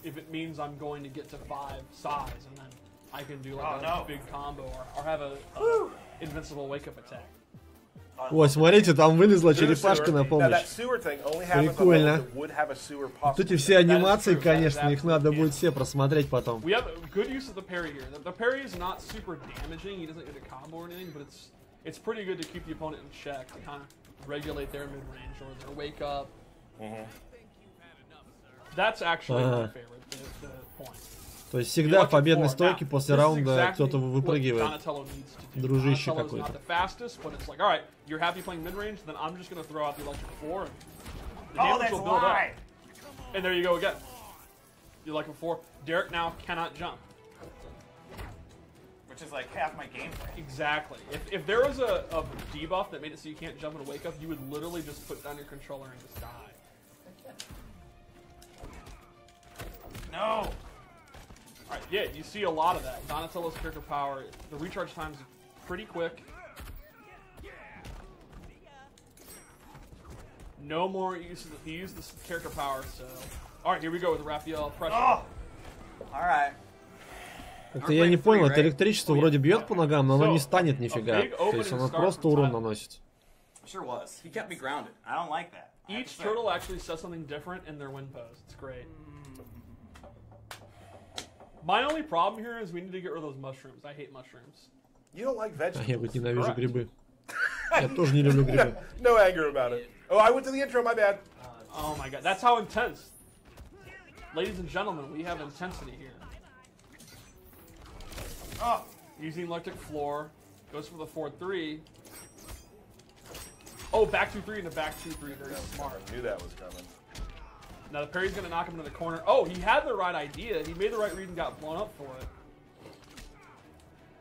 if it means I'm going to get to 5 sides, and then I can do like a big combo or have a invincible wake up attack. Ой, смотрите, там вылезла черепашка на помощь. Прикольно. Вот эти все анимации, конечно, их надо будет все просмотреть потом. We have good use of the parry here. The parry is not super damaging. He doesn't get a combo or anything, but it's pretty good to keep the opponent in check, to kind of regulate their mid range or their wake up. That's actually my favorite, the point. То есть всегда в победной стойке после раунда кто-то выпрыгивает. Дружище какой-то. Oh, that's why. And there you go again. You like before. Derek now cannot jump. Which is like half my gameplay. Exactly. If there was a debuff that made it so you can't jump and wake up, you would literally just put down your controller and just die. No. Alright, yeah, you see a lot of that. Donatello's character power, the recharge time's pretty quick. No more use of he used this character power, so. Alright, here we go with Raphael pressure. Oh. Alright. Это я не понял, это электричество вроде бьет по ногам, но оно не станет нифига. То есть оно просто урон наносит. Sure was. He kept me grounded. I don't like that. Each turtle actually says something different in their win pose. It's great. My only problem here is we need to get rid of those mushrooms. I hate mushrooms. You don't like vegetables. Я вот ненавижу грибы. Я тоже не люблю грибы. No anger about it. Oh, I went to the intro, my bad. Oh my god, that's how intense. Ladies and gentlemen, we have intensity here. Oh. Using electric floor, goes for the 4-3. Oh, back 2-3 and a back 2-3, very smart. I knew that was coming. Now the parry's gonna knock him into the corner. Oh, he had the right idea. He made the right read and got blown up for it.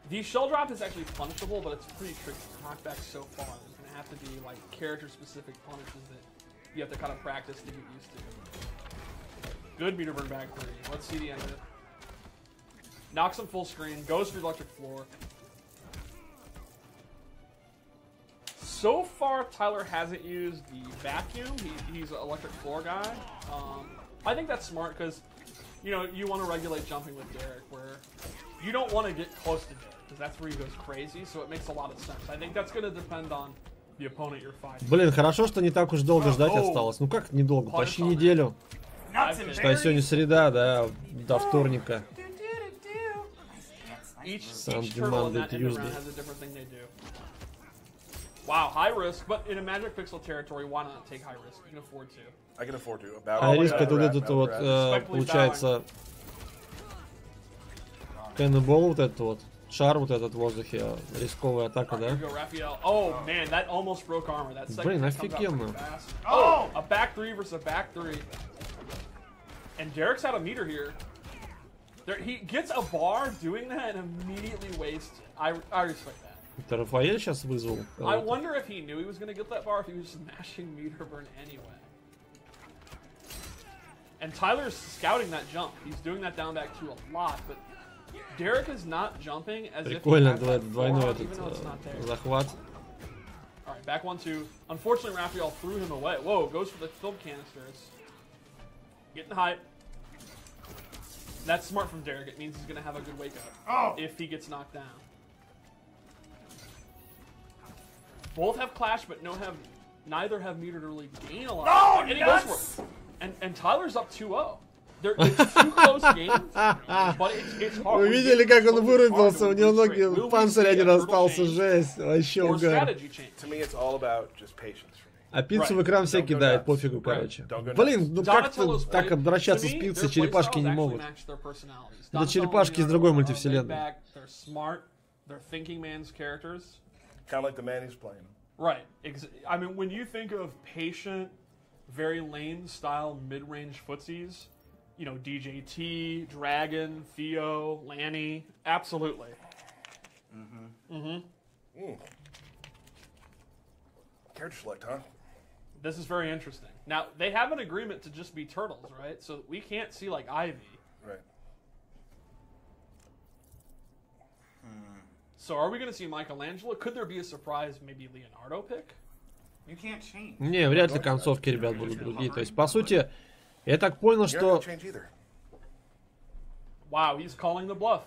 The shell drop is actually punishable, but it's pretty tricky to knock back so far. There's gonna have to be like character-specific punishes that you have to kind of practice to get used to. Good meter burn back 3. Let's see the end of it. Knocks him full screen, goes for the electric floor. So far, Tyler hasn't used the vacuum. He's an electric floor guy. I think that's smart because, you know, you want to regulate jumping with Derek where you don't want to get close to Derek because that's where he goes crazy, so it makes a lot of sense. I think that's going to depend on the opponent you're fighting. Блин, хорошо, что не так уж долго ждать осталось. Ну как недолго? Почти неделю. Что сегодня среда, да, до вторника. Each turtle in that end round has a different thing they do. Wow, high risk, but in a Magic Pixel territory, why not take high risk? You can afford to. I can afford to. High risk это вот этот вот, получается, Cannonball вот этот вот, шар вот этот в воздухе, рисковая атака, да? Oh man, that almost broke armor. Блин, офигенно. Oh, a back 3 versus a back 3. And Derek's out of meter here. He gets a bar doing that and immediately wastes. I respect that. Это Рафаэль сейчас вызвал. I wonder if he knew he was going to get that bar, if he was smashing meter burn anyway. And Tyler's scouting that jump. He's doing that down back 2 a lot, but Derek is not jumping as if he has that двойной even though it's not there. захват. Alright, back 1-2. Unfortunately, Raphael threw him away. Whoa, goes for the filled canisters. Getting hype. That's smart from Derek. It means he's going to have a good wake up if he gets knocked down. Both have clash, but neither have meter to really gain a lot. No, and he goes for it. And Tyler's up 2-0. It's 2 close games, but it's hard. Вы видели, как он вырубился? У него ноги, панцирь один остался, жесть. Вообще угар. А пиццу в экран все кидают, пофигу, короче. Блин, ну как-то так обращаться с пиццей черепашки не могут. Это черепашки из другой мультивселенной. Kind of like the man who's playing. Right. I mean, when you think of patient, very lane style mid-range footsies, you know, DJT, Dragon, Theo, Lanny, absolutely. Character select, huh? This is very interesting. Now, they have an agreement to just be turtles, right? So we can't see, like, Ivy. Right. So are we going to see Michelangelo? Could there be a surprise, maybe Leonardo pick? You can't change. Не, вряд ли концовки, ребят, будут другие. То есть, по сути, я так понял, что... Wow, he's calling the bluff.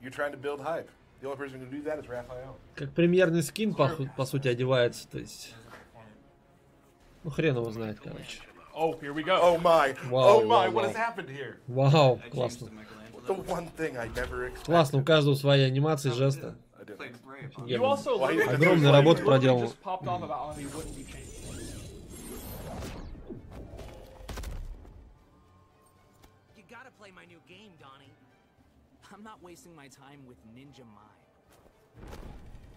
You're trying to build hype. The only person who can do that is Raphael. Как премьерный скин, по сути, одевается, то есть... Ну, хрен его знает, короче. Oh, here we go. Oh my. Вау, oh my, вау, what has happened here? Вау, классно. The one thing I never expected. Классно, у каждого своя анимация, жесты. Огромная Огромная работа проделана. I'm not wasting my time with ninja mime.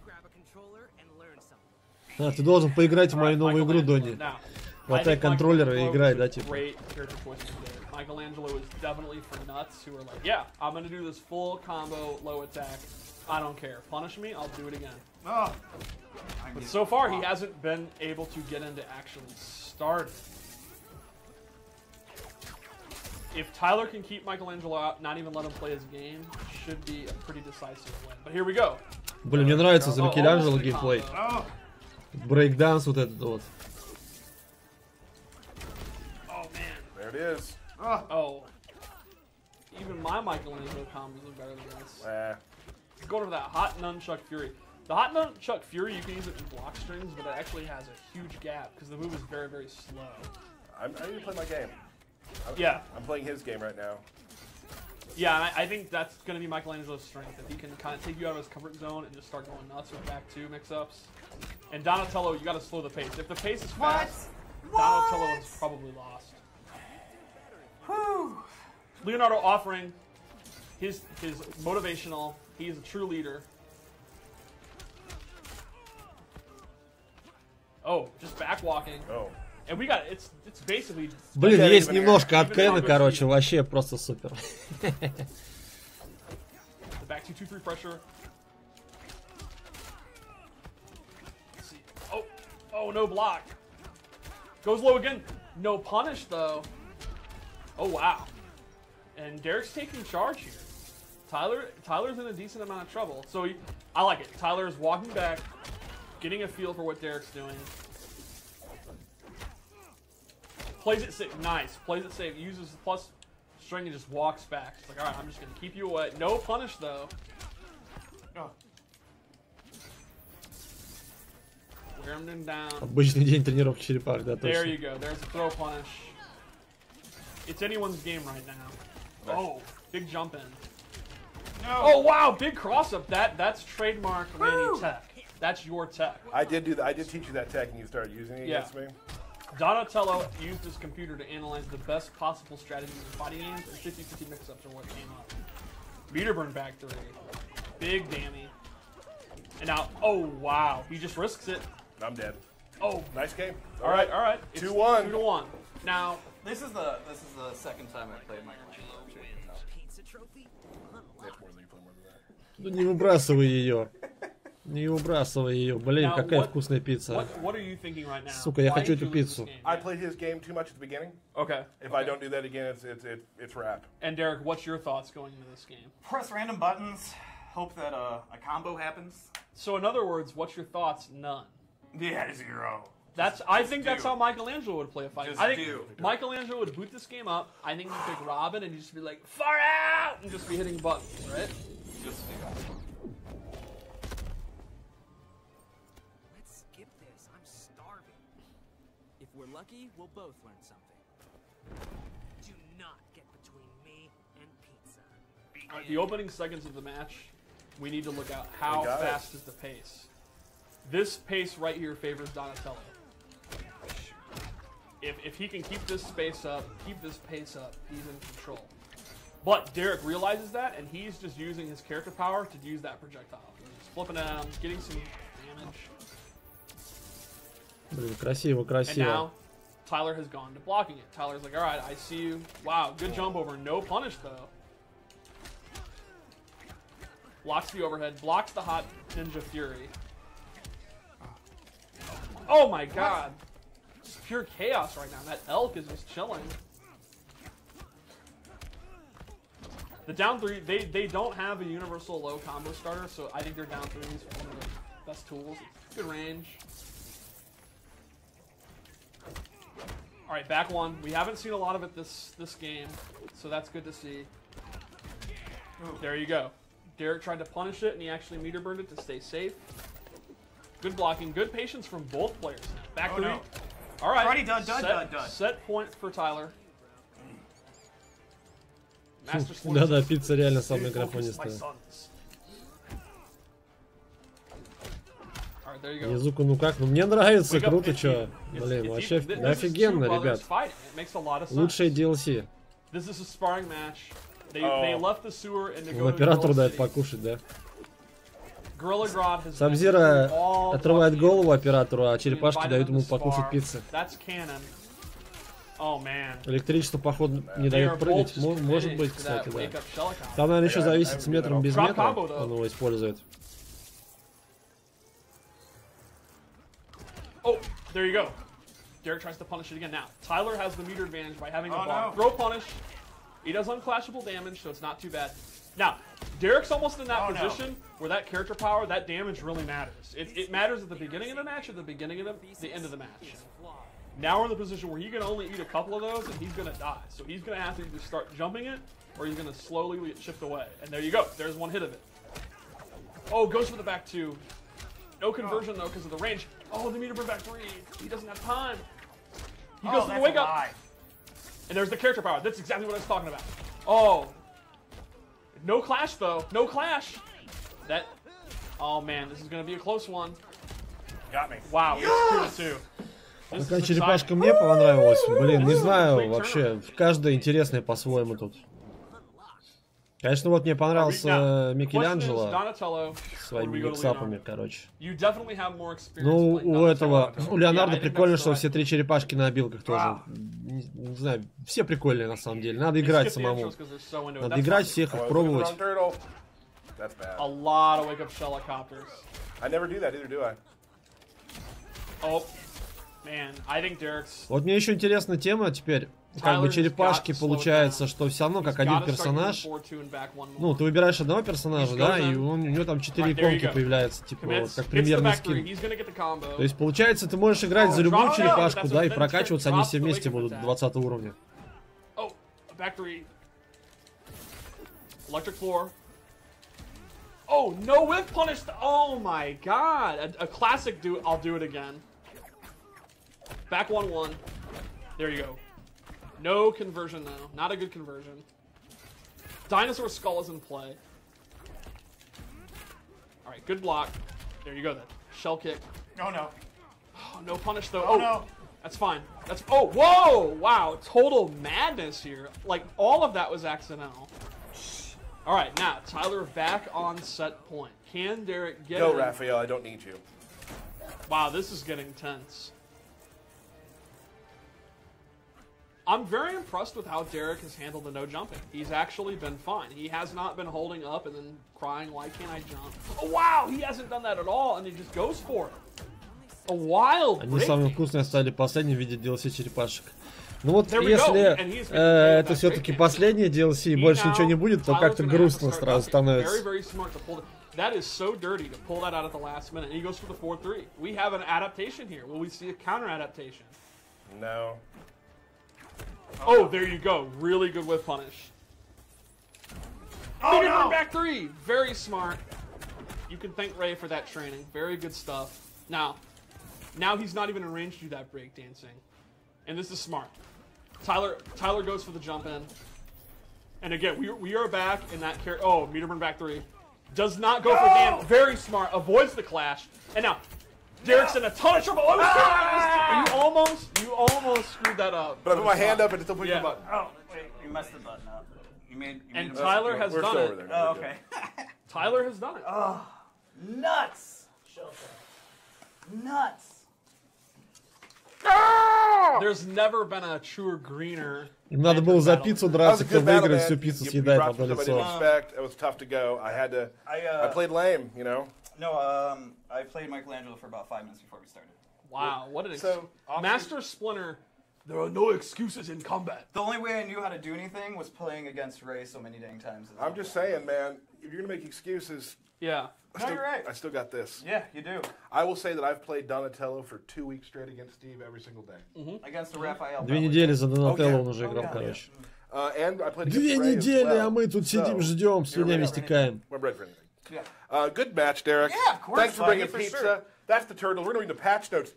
Grab a controller and learn something. А, ты должен поиграть в мою новую игру, Донни. Хватай контроллер и играй, да, типа. Michelangelo is definitely for nuts who are like, yeah, I'm gonna do this full combo, low attack. I don't care. Punish me, I'll do it again. Oh. But so far, he hasn't been able to get into actually start. If Tyler can keep Michelangelo out, not even let him play his game, should be a pretty decisive win. But here we go. Блин, мне нравится за Микеланджело геймплей. Брейкданс вот этот вот. Oh man. There it is. Oh. Even my Michelangelo combos are better than this. Let's go to that hot nunchuck fury. The hot nunchuck fury, you can use it in block strings, but it actually has a huge gap because the move is very, very slow. I need to play my game. I'm playing his game right now. Yeah, I think that's going to be Michelangelo's strength. If he can kind of take you out of his comfort zone and just start going nuts with back two mix-ups. And Donatello, you got to slow the pace. If the pace is fast, Donatello is probably lost. Whew. Leonardo offering his motivational. He is a true leader. Oh, just back walking. Oh. And we got it's basically. Блин, есть немножко от Кена, короче, вообще просто супер. The back 2-2-3 pressure. Let's see. Oh, no block. Goes low again. No punish though. Oh wow. And Derek's taking charge here. Tyler's in a decent amount of trouble. So I like it. Tyler is walking back, getting a feel for what Derek's doing. Plays it safe. Nice. Plays it safe. Uses the plus string and just walks back. It's like, all right, I'm just going to keep you away. No punish, though. Oh. Wear him down. Обычный день тренировок черепах, да, There точно. you go. There's a throw punish. It's anyone's game right now. Oh, big jump in. No. Oh, wow. Big cross-up. That's trademark Randy tech. That's your tech. I did do that. I did teach you that tech, and you started using it against me. Donatello used his computer to analyze the best possible strategies in fighting games, and 50-50 mix-ups are what came up. Meter burn back 3. Big dammy. And now, oh wow, he just risks it. I'm dead. Oh. Nice game. All right. 2-1. 2-1. Now, this is the second time I played Michelangelo. Pizza trophy? Ну не выбрасывай ее. Не выбрасывай ее. Блин, какая вкусная пицца. Сука, я хочу эту пиццу. I played his game too much at the beginning. Okay. If I don't do that again, it's wrap. And Derek, what's your thoughts going into this game? Press random buttons. Hope that a combo happens. So in other words, what's your thoughts? None. Yeah, 0. I think that's how Michelangelo would play a fight. I think Michelangelo would boot this game up. I think he'd pick Robin and just be like, far out! And just be hitting buttons, right? Just Let's skip this. I'm starving. If we're lucky, we'll both learn something. Do not get between me and pizza. All right, the opening seconds of the match, we need to look out how fast is the pace. This pace right here favors Donatello. If he can keep this pace up, he's in control. But Derek realizes that, and he's just using his character power to use that projectile. He's flipping at him, getting some damage. Блин, красиво, And now, Tyler has gone to blocking it. Tyler's like, all right, I see you. Wow, good jump over. No punish, though. Blocks the overhead, blocks the hot ninja fury. Oh my god. It's pure chaos right now. That elk is just chilling. The down 3, they don't have a universal low combo starter, so I think their down 3 is one of the best tools. It's good range. Alright, back 1. We haven't seen a lot of it this game, so that's good to see. There you go. Derek tried to punish it, and he actually meter burned it to stay safe. Good blocking, good patience from both players. Back 3. No. Alright. Already done. Set point for Tyler. Да-да, пицца реально самая графонистая. Язуку, ну как? Ну мне нравится, круто, чё. Блин, вообще офигенно, ребят. Лучшее DLC. This is a sparring match. They left the sewer and to go to Оператору Gorilla дает City. покушать, да? Gorilla Grodd has Сабзира been all отрывает lucky. голову оператору, а черепашки Invited дают them ему to покушать spar. пиццы. That's canon. Oh man. Электричество, походу, не They are дает both прыгать. just Может committed быть, to кстати, that да. wake-up shell account. Там, наверное, еще Yeah, зависит с I метром без Drop метра. combo, though. Он его использует. Oh, there you go. Derek tries to punish it again. Now, Tyler has the meter advantage by having a Oh, bar. no. Throw punish. He does unclashable damage, so it's not too bad. Now, Derek's almost in that position where that character power, that damage really matters. It matters at the beginning of the match, at the beginning of the end of the match. Now we're in the position where he can only eat a couple of those and he's going to die. So he's going to have to either start jumping it or he's going to slowly get chipped away. And there you go. There's one hit of it. Oh, goes for the back two. No conversion, though, because of the range. Oh, the meter burn back three. He doesn't have time. He goes for the wake up. And there's the character power. That's exactly what I was talking about. Oh. No clash, though. No clash. That. Oh, man. This is going to be a close one. Got me. Wow. It's 2-2. This Какая is черепашка exciting. мне понравилась. Блин, не знаю вообще. Каждая интересная по-своему тут. Конечно, вот мне понравился Микеланджело своими миксапами, короче. Ну, у этого, у Леонардо прикольно, что все три черепашки на обилках тоже. Не знаю, все прикольные на самом деле. Надо играть самому. Надо играть всех, их пробовать. A lot of wake-up helicopters. I never do that either, do I? Oh, man, I think Derek's... Вот мне еще интересна тема теперь. Как бы черепашки получается, что все равно как один персонаж. Ну, ты выбираешь одного персонажа, да, и у него там 4 иконки появляются, типа вот, как премьерный скин. То есть получается, ты можешь играть за любую черепашку, да, и прокачиваться они все вместе будут до 20 уровня. Oh, no whip punish! Oh my god! A classic do. I'll do it again. Back 1-1. There you go. No conversion though. Not a good conversion. Dinosaur Skull is in play. Alright, good block. There you go then. Shell kick. Oh no. Oh, no punish though. Oh no. That's fine. That's oh whoa! Wow, total madness here. Like all of that was accidental. Alright, now Tyler back on set point. Can Derek get Go, Raphael, I don't need you. Wow, this is getting tense. I'm very impressed with how Derek has handled the no jumping. He's actually been fine. He has not been holding up and then crying, why can't I jump? Oh, wow, he hasn't done that at all, and he just goes for it. A wild Они самые вкусные стали последним в виде DLC черепашек. Ну вот There we если это все-таки последнее DLC и больше ничего не будет, то как-то грустно сразу становится. That is so dirty to pull that out at the last minute. And he goes for the 4-3. We have an adaptation here. Will we see a counter adaptation? No. Oh, there you go. Really good whip punish. Oh, no! Back three. Very smart. You can thank Ray for that training. Very good stuff. Now he's not even in range to do that break dancing. And this is smart. Tyler goes for the jump in. And again, we are back in that character. Oh, meter burn back three. Does not go for damage. Very smart. Avoids the clash. And now, Derek's in a ton of trouble. Oh, you almost screwed that up. But I put my hand up and it's still pushing the button. Oh, wait, you messed the button up. You made and Tyler has done it. There. Oh, okay. Tyler has done it. Oh, nuts. Nuts. There's never been a truer greener. Им надо было за пиццу драться, кто выиграет, всю пиццу съедает в одно лицо. It was tough to go. I played lame, you know. No, I played Michelangelo for about 5 minutes before we started. Wow, what an Master Splinter. There are no excuses in combat. The only way I knew how to do anything was playing against Ray so many dang times. I'm just saying, man, if you're gonna make excuses, yeah, you're right. I still got this. Yeah, you do. I will say that I've played Donatello for 2 weeks straight against Steve every single day. Against the Raphael. 2 недели за Донателло он уже играл, короче. 2 недели, а мы тут сидим, ждем, слюнями стекаем. We're ready for anything. Good match, Derek. Yeah, of course. Thanks for bringing pizza. Sure. That's the turtle. We're going to patch notes.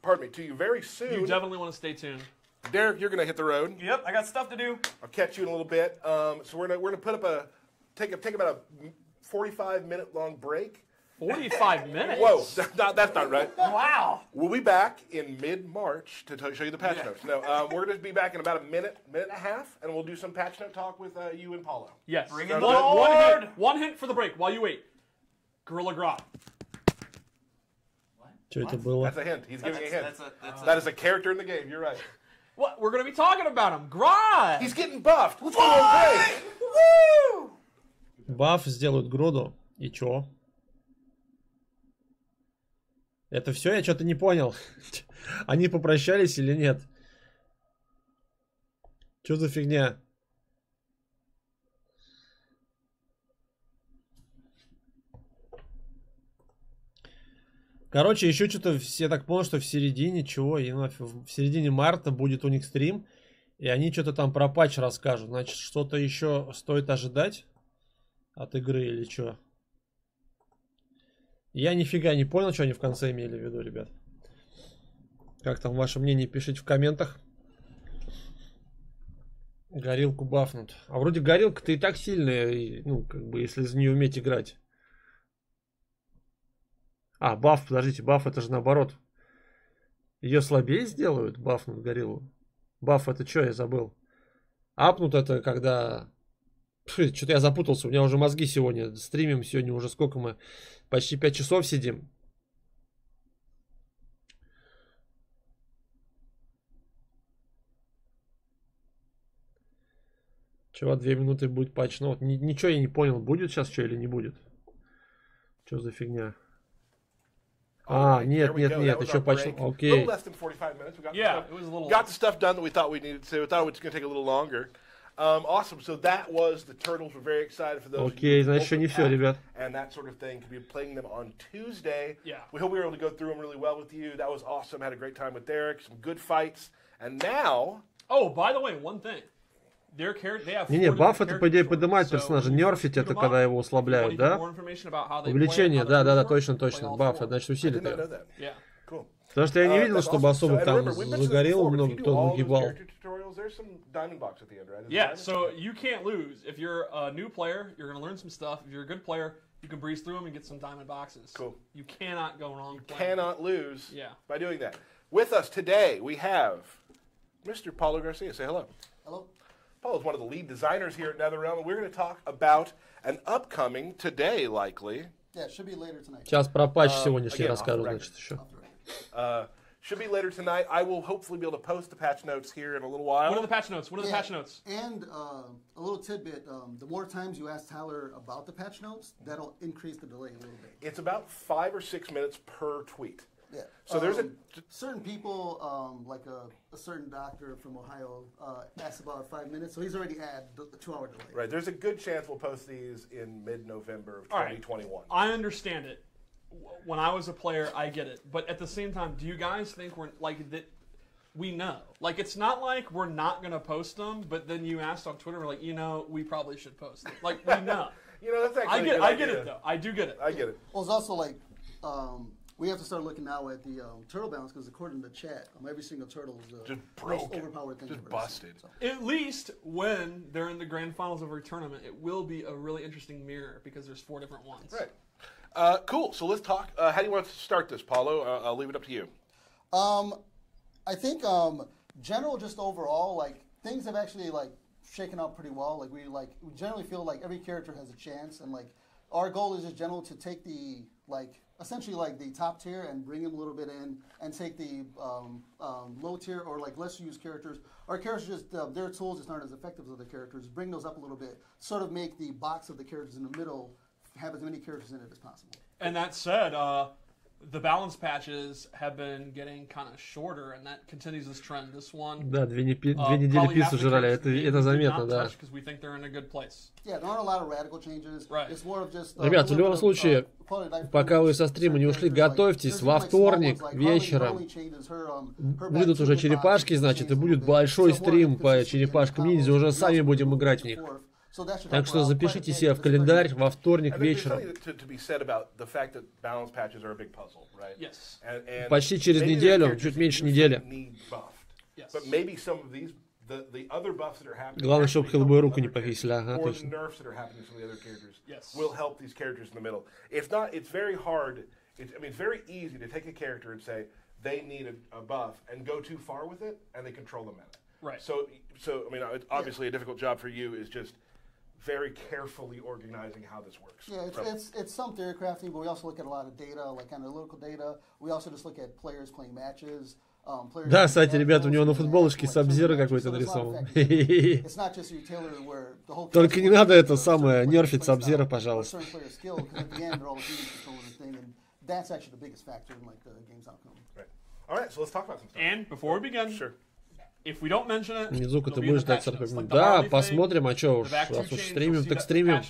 Pardon me, to you very soon. You definitely want to stay tuned. Derek, you're going to hit the road. Yep, I got stuff to do. I'll catch you in a little bit. So we're gonna put up take about a 45-minute long break. 45 minutes? Whoa, that's not right. Wow. We'll be back in mid-March to show you the patch notes. No, we're going to be back in about a minute and a half, and we'll do some patch note talk with you and Paulo. Yes. Bring it on. One hint for the break while you wait. Gorilla Grodd. Что это было? That's a hint. He's giving a hint. That is a character in the game. You're right. What? We're going to be talking about him. Grodd. He's getting buffed. Let's go on break. Woo! Баф сделают Гроду. И чё? Это все? Я что-то не понял. Они попрощались или нет? Что за фигня? Короче, еще что-то, я так понял, что в середине чего? В середине марта будет у них стрим. И они что-то там про патч расскажут. Значит, что-то еще стоит ожидать от игры или что? Я нифига не понял, что они в конце имели в виду, ребят. Как там ваше мнение, пишите в комментах. Горилку бафнут. А вроде горилка-то и так сильная, ну, как бы, если за нее уметь играть. А, баф, подождите, баф это же наоборот. Ее слабее сделают, бафнут гориллу. Баф это что, я забыл. Апнут это когда... Что-то я запутался, у меня уже мозги сегодня. Стримим сегодня уже сколько мы? Почти 5 часов сидим. Чего, 2 минуты будет патч? Ну, вот, ничего я не понял, будет сейчас что или не будет? Что за фигня? А, нет, еще патч. Окей. Got the stuff done that we thought we needed to. We thought it was going to take a little longer. Awesome. So that was the Turtles. We're very excited for those. Окей, значит, еще не все, ребят. And that sort of thing. Could be playing them on Tuesday. Yeah. We hope we were able to go through them really well with you. That was awesome. Had a great time with Derek. Some good fights. And now. Oh, by the way, one thing. Не, баф это, по идее, поднимать персонажа. Нерфить это, когда его ослабляют, да? Увеличение, да, точно. Баф, это значит усилит его. Потому что я не видел, чтобы особо там загорел, много кто нагибал. Yeah, so you can't lose. If you're a new player, you're going to learn some stuff. If you're a good player, you can breeze through them and get some diamond boxes. Cool. You cannot go wrong. You cannot lose by doing that. With us today, we have Mr. Paulo Garcia. Say hello. Hello. Paul is one of the lead designers here at NetherRealm, and we're going to talk about an upcoming today, likely. Yeah, it should be later tonight. Сейчас про патч сегодняшний расскажу, значит, еще. Should be later tonight. I will hopefully be able to post the patch notes here in a little while. What are the patch notes? And a little tidbit, the more times you ask Tyler about the patch notes, that'll increase the delay a little bit. It's about 5 or 6 minutes per tweet. Yeah. So there's certain people, like a certain doctor from Ohio, asked about 5 minutes, so he's already had the 2-hour delay. Right. There's a good chance we'll post these in mid-November of 2021. Right. I understand it. When I was a player, I get it. But at the same time, do you guys think we're like that? We know. Like, it's not like we're not going to post them, but then you asked on Twitter, we're like, you know, we probably should post them. Like, we know. You know, that's actually I get it, though. I do get it. I get it. Well, it's also like, we have to start looking now at the turtle balance, because according to the chat, every single turtle is just most overpowered thing. Just busted. So. At least when they're in the grand finals of our tournament, it will be a really interesting mirror, because there's 4 different ones. Right. Cool. So let's talk. How do you want to start this, Paulo? I'll leave it up to you. I think general, just overall, like things have actually like shaken out pretty well. Like we generally feel like every character has a chance, and like our goal is just general to take the essentially like the top tier and bring them a little bit in, and take the low tier or like less used characters. Our characters just their tools just aren't as effective as other characters. Bring those up a little bit, sort of make the box of the characters in the middle have as many characters in it as possible. And that said, the balance patches have been getting kind of shorter, and that continues this trend. This one, да, 2 недели пиццу жрали, это заметно, да. Yeah, there aren't a lot of radical changes. Right. It's more of just, Ребят, в любом случае, пока вы со стрима не ушли, готовьтесь, во вторник вечером выйдут уже черепашки, значит, и будет большой стрим по черепашкам ниндзя, уже сами будем играть в них. Так что запишите себе в календарь во вторник вечером. Почти через неделю, чуть меньше недели. the other buffs that are happening. Главное, чтобы Хеллбой руку не повесили. Ага, or the точно. nerfs that are happening from the other characters Yes. will help these characters in the middle. It's not. It's very hard. I mean, it's very easy to take a character and say they need a buff and go too far with it, and they control the meta. Right. So I mean, it's obviously a difficult job for you is just very carefully organizing how this works. Yeah, it's some theory crafting, but we also look at a lot of data, like analytical data. We also just look at players playing matches. Да, кстати, ребята, у него на футболочке Саб-Зиро какой-то нарисован. Только не надо это самое нерфить Саб-Зиро, пожалуйста. And before we begin, if we don't mention it, Низука, ты будешь ждать 45 минут. Да, посмотрим, а что уж, раз уж стримим, так стримим.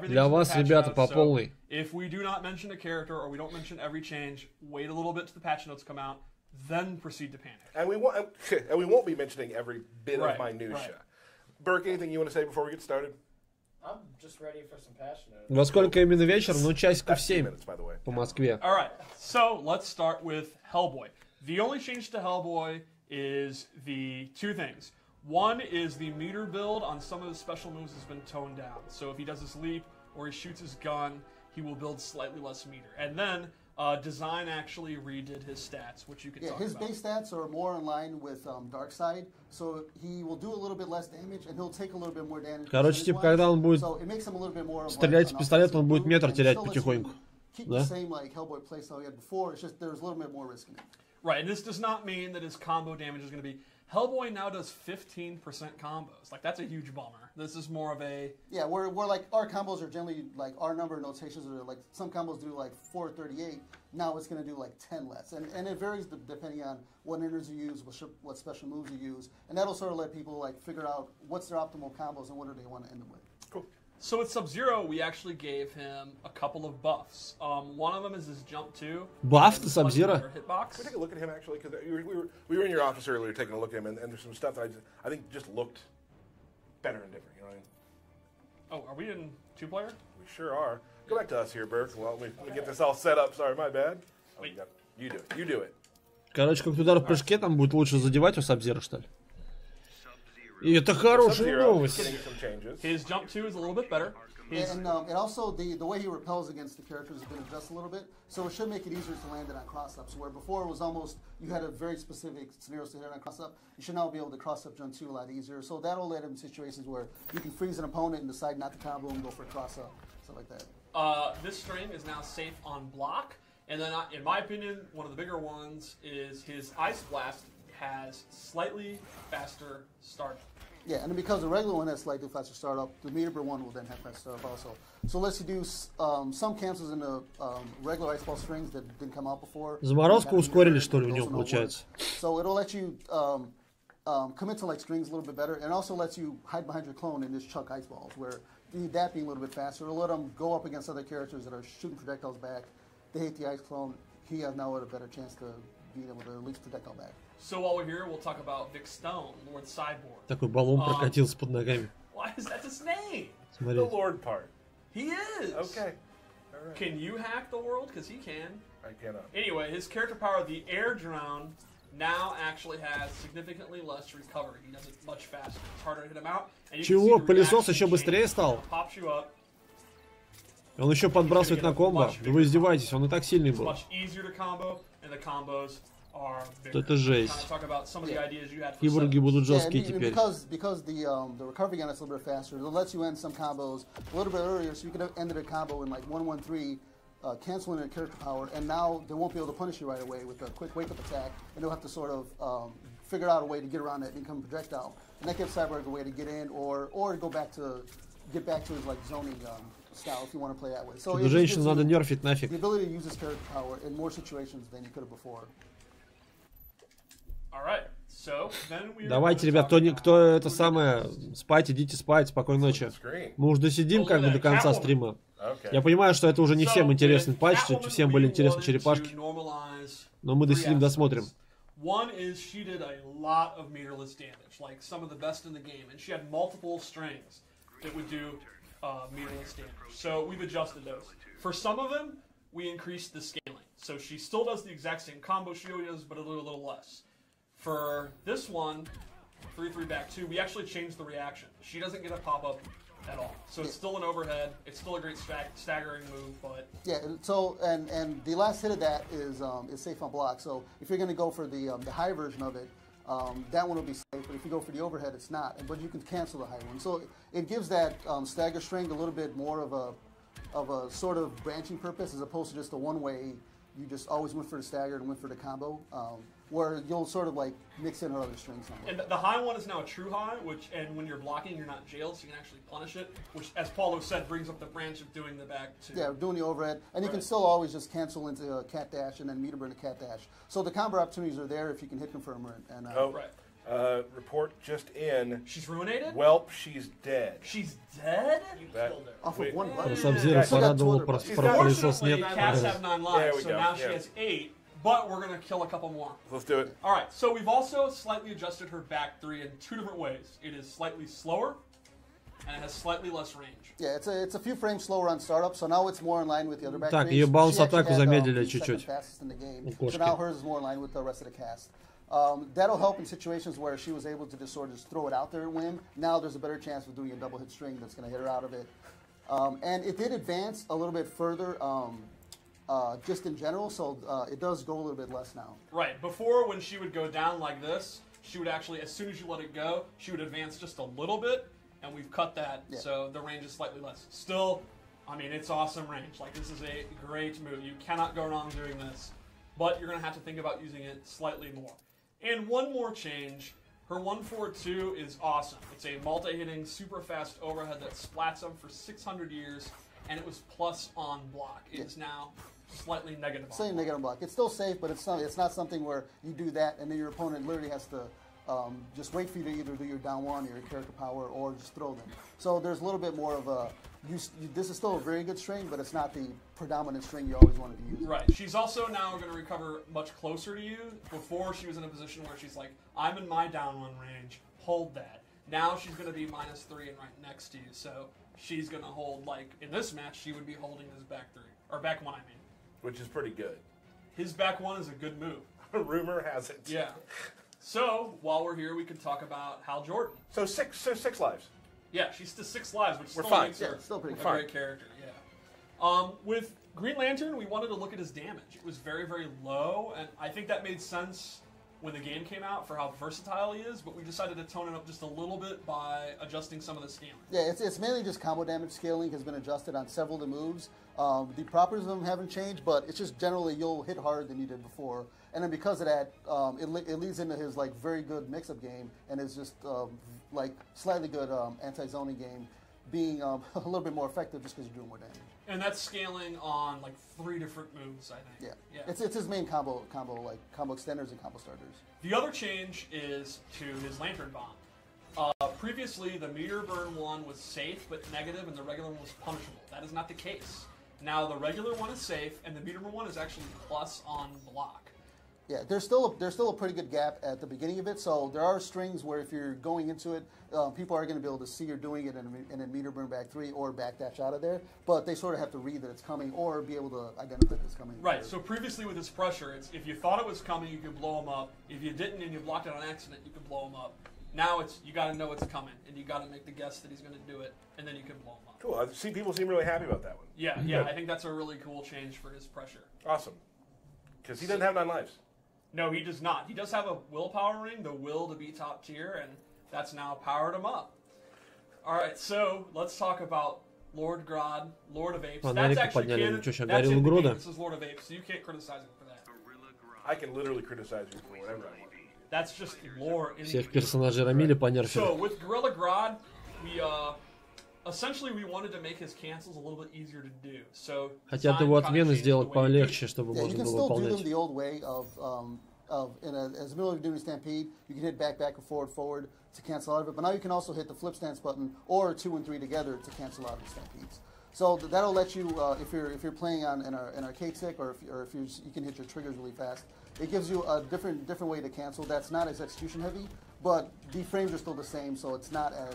Для вас, ребята, по полной. If we do not mention a character or we don't mention every change, wait a little bit till the patch notes come out, then proceed to panic. And we won't be mentioning every bit of minutia. Burke, anything you want to say before we get started? I'm just ready for some patch notes. Во сколько именно вечер? Ну, часиков 7 по Москве. All right, so let's start with Hellboy. The only change to Hellboy is the two things. One is the meter build on some of his special moves has been toned down. So if he does his leap or he shoots his gun, he will build slightly less meter. And then Design actually redid his stats, which you can talk about. His base stats are more in line with Darkseid, so he will do a little bit less damage, and he'll take a little bit more damage. Короче, типа, когда он будет стрелять из пистолета, он будет метр терять потихоньку. Да? Right, and this does not mean that his combo damage is going to be... Hellboy now does 15% combos. Like, that's a huge bummer. This is more of a... Yeah, we're like, our combos are generally, like, our number of notations are, like, some combos do, like, 438. Now it's going to do, like, 10 less. And it varies depending on what inners you use, what special moves you use. And that'll sort of let people, like, figure out what's their optimal combos and what do they want to end them with. Cool. So with Sub-Zero, we actually gave him a couple of buffs. One of them is his jump 2. Buff to Sub-Zero? Can we take a look at him, actually? Because we were in your office earlier taking a look at him, and there's some stuff that I think just looked better and different. You know what I mean? Oh, are we in two-player? We sure are. Go back to us here, Burke. Well, let me get this all set up. Sorry, my bad. Oh, you do it. You do it. Короче, как удар в прыжке, там будет лучше задевать у Sub-Zero, что ли? И это хорошая новость. His jump 2 is a little bit better. And also the way he repels against the characters has been adjusted a little bit, so it should make it easier to land it on cross-ups, where before it was almost, you had a very specific scenarios to hit on cross-up. You should now be able to cross-up jump 2 a lot easier, so that'll let him situations where you can freeze an opponent and decide not to combo and go for a cross-up, stuff like that. This string is now safe on block, and then in my opinion, one of the bigger ones is his Ice Blast has slightly faster startup. Yeah, and because the regular one has slightly faster startup, the meter one will then have faster startup also. So it lets you do some cancels in the regular ice ball strings that didn't come out before. Заморозку ускорили, что ли, у него получается? So it'll let you commit to like strings a little bit better, and also lets you hide behind your clone and just chuck ice balls, where that being a little bit faster, it'll let them go up against other characters that are shooting projectiles back. They hate the ice clone. He has now a better chance to be able to release projectile back. So while we're here, we'll talk about Vic Stone, Lord Cyborg. Такой баллон прокатился под ногами. Why is that his name? The Lord part. He is. Okay. All right. Can you hack the world? Because he can. I cannot. Anyway, his character power, the air drone, now actually has significantly less recovery. He does it much faster. It's harder to hit him out. And you Чего? can see the Пылесос reaction еще быстрее стал? pops you up. Он еще подбрасывает на комбо. Да вы издеваетесь, он и так сильный был. Much easier to combo, and the combos are bigger. Это жесть. Talk about some of the ideas you had for Киборги будут жесткие теперь. Because the recovery on it's a little bit faster, it lets you end some combos a little bit earlier, so you could have ended a combo in like 1-1-3, canceling a character power, and now they won't be able to punish you right away with a quick wake-up attack, and they'll have to sort of figure out a way to get around that incoming projectile, and that gives Cyborg a way to get in or get back to his like zoning style if you want to play that way. So женщину надо нерфить нафиг. The ability to use his character power in more situations than you could have before. Давайте, ребят, кто это самое, спать, идите спать, спокойной ночи. Мы уже досидим как бы до конца стрима. Я понимаю, что это уже не всем интересный патч, всем были интересны черепашки, но мы досидим, досмотрим. One is she did a lot of meterless damage, like some of the best in the game, and she had multiple strings that would do meterless damage. So we've adjusted those. For some of them, we increased the scaling. So she still does the exact same combo she always does, but a little less. For this one, 3-3 back 2, we actually changed the reaction. She doesn't get a pop-up at all. So it's still an overhead. It's still a great staggering move, but... Yeah, so, and the last hit of that is safe on block. So if you're going to go for the high version of it, that one will be safe, but if you go for the overhead, it's not. But you can cancel the high one. So it gives that stagger string a little bit more of a sort of branching purpose as opposed to just a one-way. You just always went for the stagger and went for the combo, where you'll sort of like mix in her other strings. And the high one is now a true high, and when you're blocking, you're not jailed, so you can actually punish it, which, as Paulo said, brings up the branch of doing the back two. Yeah, doing the overhead, and you can still always just cancel into a cat dash and then meter burn a cat dash. So the combo opportunities are there if you can hit confirmer. And report just in. She's ruinated? Welp, she's dead. She's dead? You killed her. Off of one button. Сабзиро порадовал, пропылесос нет. Cats have 9 lives, so now she has 8. But we're going to kill a couple more. Let's do it. All right, so we've also slightly adjusted her back 3 in 2 different ways. It is slightly slower, and it has slightly less range. Yeah, it's a few frames slower on startup, so now it's more in line with the other back Так, 3s. ее баунс-атаку замедлили чуть-чуть. So now hers is more in line with the rest of the cast. That'll help in situations where she was able to just sort of just throw it out there and win. Now there's a better chance of doing a double hit string that's going to hit her out of it. And it did advance a little bit further just in general, so it does go a little bit less now. Right. Before, when she would go down like this, she would actually, as soon as you let it go, she would advance just a little bit, and we've cut that, so the range is slightly less. Still, I mean, it's awesome range. Like, this is a great move. You cannot go wrong doing this, but you're going to have to think about using it slightly more. And one more change. Her 1-4-2 is awesome. It's a multi-hitting, super fast overhead that splats them for 600 years, and it was plus on block. It is now slightly negative on Slightly negative block. It's still safe, but it's not something where you do that and then your opponent literally has to just wait for you to either do your down one or your character power or just throw them. So there's a little bit more of a, this is still a very good string, but it's not the predominant string you always wanted to use. Right. She's also now going to recover much closer to you. Before, she was in a position where she's like, I'm in my down one range, hold that. Now she's going to be -3 and right next to you, so she's going to hold, like, in this match, she would be holding his back 3, or back 1, I mean. Which is pretty good. His back 1 is a good move. Rumor has it. Yeah. So, while we're here, we could talk about Hal Jordan. So six lives. Yeah, she's to 6 lives, which We're still fine. makes her still pretty a good. great character, yeah. With Green Lantern, we wanted to look at his damage. It was very, very low, and I think that made sense when the game came out for how versatile he is, but we decided to tone it up just a little bit by adjusting some of the scaling. Yeah, it's mainly just combo damage scaling has been adjusted on several of the moves. The properties of them haven't changed, but it's just generally you'll hit harder than you did before. And then because of that, it leads into his like very good mix-up game, and it's just like slightly good anti-zoning game, being a little bit more effective just because you're doing more damage. And that's scaling on like 3 different moves, I think. Yeah. It's his main combo extenders and combo starters. The other change is to his Lantern Bomb. Previously, the meter burn one was safe but negative, and the regular one was punishable. That is not the case. Now the regular one is safe, and the meter burn one is actually plus on block. Yeah, there's still a pretty good gap at the beginning of it. So there are strings where if you're going into it, people are going to be able to see you're doing it and then meter burn back 3 or back dash out of there. But they sort of have to read that it's coming or be able to identify that it's coming. Right. So previously with this pressure, it's if you thought it was coming, you could blow them up. If you didn't and you blocked it on accident, you could blow them up. Now it's you got to know it's coming, and you got to make the guess that he's going to do it, and then you can blow him up. Cool. I've seen people seem really happy about that one. Yeah. I think that's a really cool change for his pressure. Awesome. Because he doesn't have 9 lives. No, he does not. He does have a willpower ring, the will to be top tier, and that's now powered him up. All right, so let's talk about Lord Grodd, Lord of Apes. That's actually canon. That's in the game. This is Lord of Apes, so you can't criticize him for that. I can literally criticize you for whatever I want. That's just lore. Всех персонажей рамили, понерфили. So with Gorilla Grodd, we essentially we wanted to make his cancels a little bit easier to do. So хотят его отмены сделать полегче, чтобы можно было выполнять. You can still do them the old way as the middle of doing a stampede, you can hit back and forward to cancel out of it. But now you can also hit the flip stance button or 2 and 3 together to cancel out of the stampedes. So that'll let you if you're playing on an arcade stick or if you can hit your triggers really fast. It gives you a different way to cancel. That's not as execution heavy, but the frames are still the same, so it's not as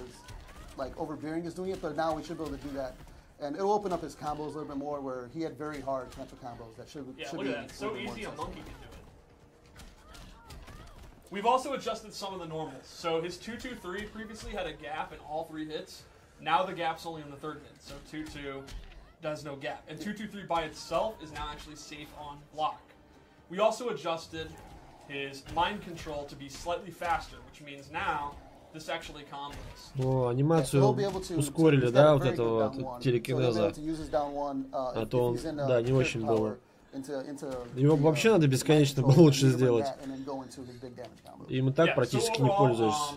like overbearing as doing it. But now we should be able to do that, and it'll open up his combos a little bit more. Where he had very hard cancel combos that should look be at that. So easy a monkey can do it. We've also adjusted some of the normals. So his 2-2-3 previously had a gap in all 3 hits. Now the gap's only in the 3rd hit. So 2-2 does no gap. And 2-2-3 by itself is now actually safe on block. We also adjusted his mind control to be slightly faster, which means now this actually combos. О, анимацию ускорили, да, вот этого вот телекинеза. А то он, да, не очень был. Его вообще надо бесконечно было лучше сделать. Им и так практически не пользуешься.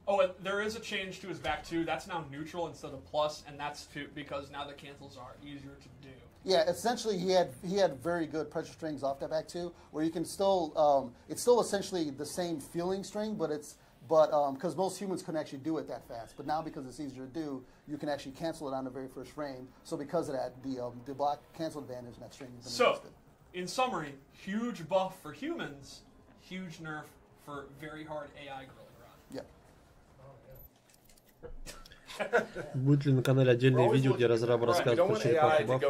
Oh, and there is a change to his back too. That's now neutral instead of plus, and that's because now the cancels are easier to do. Yeah, essentially he had very good pressure strings off that back two, where you can still it's still essentially the same feeling string, but because most humans couldn't actually do it that fast. But now because it's easier to do, you can actually cancel it on the very first frame. So because of that, the block cancel advantage in that string has been adjusted. In summary, huge buff for humans, huge nerf for very hard AI grilling run. Yeah. Будет ли на канале отдельное видео, где разраб рассказывает про черепаху баф?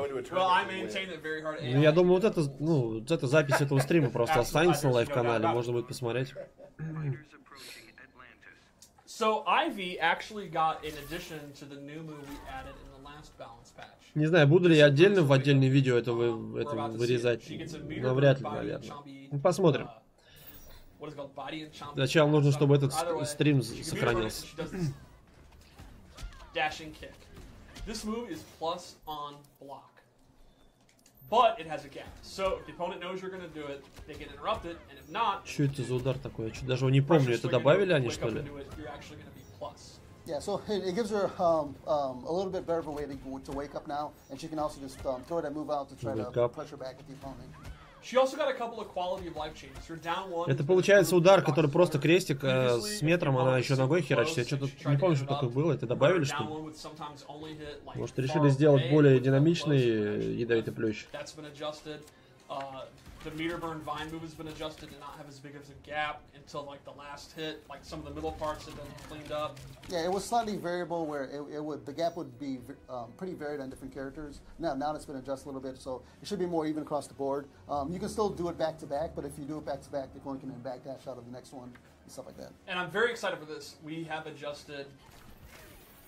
Ну, я думаю, вот эта запись этого стрима просто останется на лайв-канале, можно будет посмотреть. So Ivy actually got an addition to the new move we added in the last balance patch. Не знаю, буду ли я отдельно в отдельное видео это вырезать, но вряд ли, наверное. Ну, посмотрим. Сначала нужно, чтобы этот стрим сохранился. Dashing kick. This move is plus on block, but it has a gap. So if the opponent knows you're going to do it, they can interrupt it, and if not, что это за удар такой? Я даже его не помню. Это добавили они, что ли? Yeah, so it gives her a little bit better of a way to wake up now, and she can also just throw that move out to try to pressure back at the opponent. She also got a couple of quality of life changes. You're down one. Это получается удар, который просто крестик с метром, она еще ногой херачит. Я что-то не помню, что такое было. Это добавили, что ли? Может, решили сделать более динамичный ядовитый плющ. The meter burn vine move has been adjusted to not have as big of a gap until like the last hit. Like some of the middle parts have been cleaned up. Yeah, it was slightly variable where the gap would be pretty varied on different characters. Now it's been adjusted a little bit, so it should be more even across the board. You can still do it back to back, but if you do it back to back, the opponent can then backdash out of the next one and stuff like that. And I'm very excited for this. We have adjusted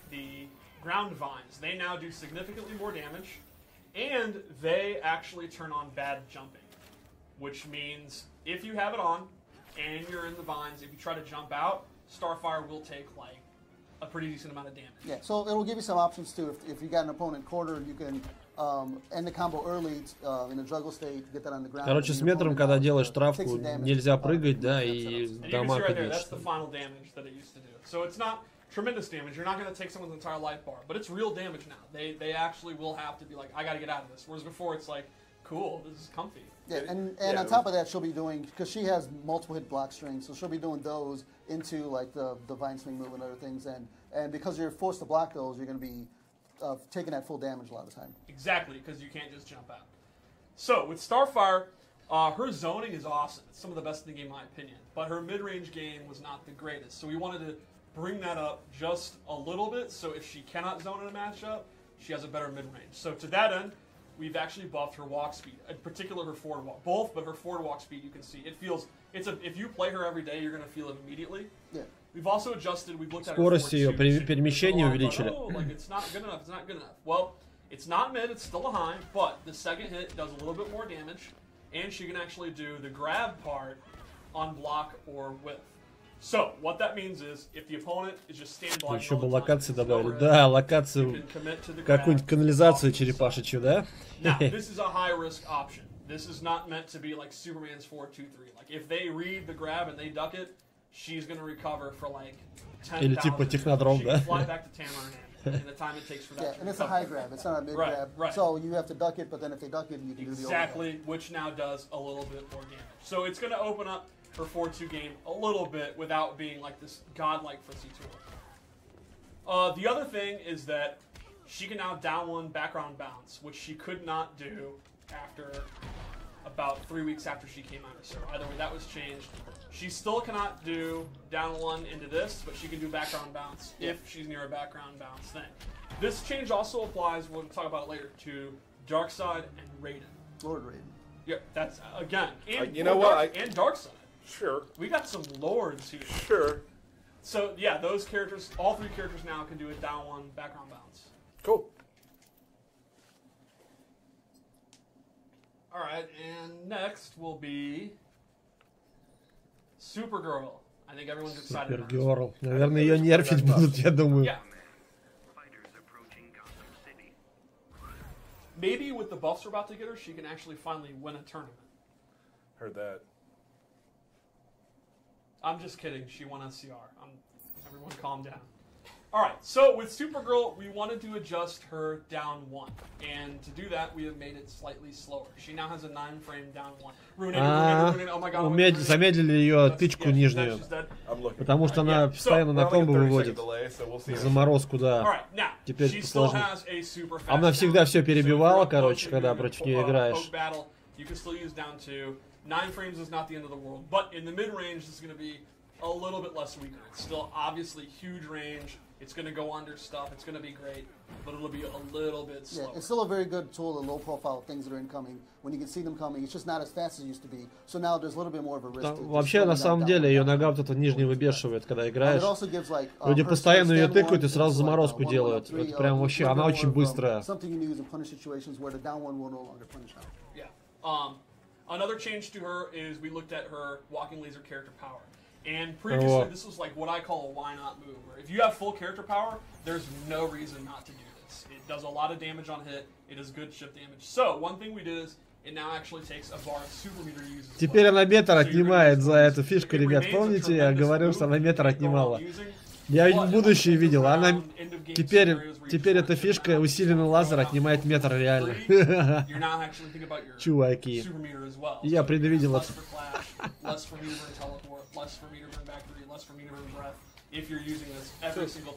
the ground vines. They now do significantly more damage, and they actually turn on bad jumping. Which means if you have it on and you're in the vines, if you try to jump out, Starfire will take like a pretty decent amount of damage. Yeah, so it'll give you some options too. If you got an opponent cornered, you can end the combo early in a juggle state, get that on the ground. Короче, с метром, когда делаешь травку, нельзя прыгать, да, и дамаг идет. That's the final damage that it used to do. So it's not tremendous damage. You're not going to take someone's entire life bar, but it's real damage now. They actually will have to be like, I got to get out of this. Whereas before, it's like, cool, this is comfy. Yeah, and on top of that, she'll be doing, because she has multiple hit block strings, so she'll be doing those into like the vine swing move and other things, and because you're forced to block those, you're going to be taking that full damage a lot of the time. Exactly, because you can't just jump out. So with Starfire, her zoning is awesome. It's some of the best in the game, in my opinion, but her mid-range game was not the greatest, so we wanted to bring that up just a little bit, so if she cannot zone in a matchup, she has a better mid-range. So to that end, we've actually buffed her walk speed, in particular her forward walk. Both, but her forward walk speed, you can see. It feels, if you play her every day, you're going to feel it immediately. Yeah. We've also adjusted, we've looked at скорость ее перемещения увеличили. Oh, like it's not good enough, it's not good enough. Well, it's not mid, it's still a high, but the second hit does a little bit more damage, and she can actually do the grab part on block or whiff. So, what that means is, if the opponent is just stand blocking еще бы локации добавили. Да, локацию, какую-нибудь канализацию черепашечью, да? Now, this is a high-risk option. This is not meant to be like Superman's 4-2-3. Like, if they read the grab and they duck it, she's going to recover for like 10,000. Или типа технодром, да? Fly back to Tamarind, and the time it takes for that. Yeah, and it's a high grab. It's not a mid grab. Right. So you have to duck it, but then if they duck it, you can do the exactly, which now does a little bit more damage. So it's going to open up her 4-2 game a little bit without being like this godlike footsie tool. The other thing is that she can now down one background bounce, which she could not do after about 3 weeks after she came out of server. Either way, that was changed. She still cannot do down one into this, but she can do background bounce if she's near a background bounce thing. This change also applies, we'll talk about it later, to Darkseid and Raiden. Lord Raiden. Yeah, that's, again, and, you know what? And Darkseid. Sure. We got some lords here. Sure. So yeah, those characters, all 3 characters now can do a down 1 background bounce. Cool. All right, and next will be Supergirl. I think everyone's excited. Supergirl. Наверное, ее нерфить будут, я думаю. Yeah. Maybe with the buffs we're about to get her, she can actually finally win a tournament. Heard that. I'm just kidding. She won SCR. Everyone calm down. All right, so with Supergirl, we wanted to adjust her down 1. And to do that, we have made it slightly slower. She now has a 9-frame down 1. Ruin it. Oh my god. Замедлили ее тычку нижнюю. Потому что она постоянно на комбо выводит. Заморозку, да. Теперь это сложно. Она всегда все перебивала, короче, когда против нее играешь. 9 frames is not the end of the world, but in the mid-range, this is going to be a little bit less weaker. It's still obviously huge range. It's going to go under stuff. It's going to be great, but it'll be a little bit slower. Yeah, it's still a very good tool, the low-profile things that are incoming. When you can see them coming, it's just not as fast as it used to be. So now there's a little bit more of a risk. Вообще, на самом деле, ее нога вот эта нижняя выбешивает, когда играешь. Люди постоянно ее тыкают и сразу заморозку делают. Это прям вообще, она очень быстрая. Another change to her is we looked at her walking laser character power. And previously, this was like what I call a why not move. Where if you have full character power, there's no reason not to do this. It does a lot of damage on hit. It is good shift damage. So one thing we did is it now actually takes a bar of super meter uses. Теперь она метр отнимает за эту фишку, ребят. Помните, я говорил, что она метр отнимала. Я будущее видел. Она теперь эта фишка усиленный лазер отнимает метр реально. Чуваки. Я предвидел это.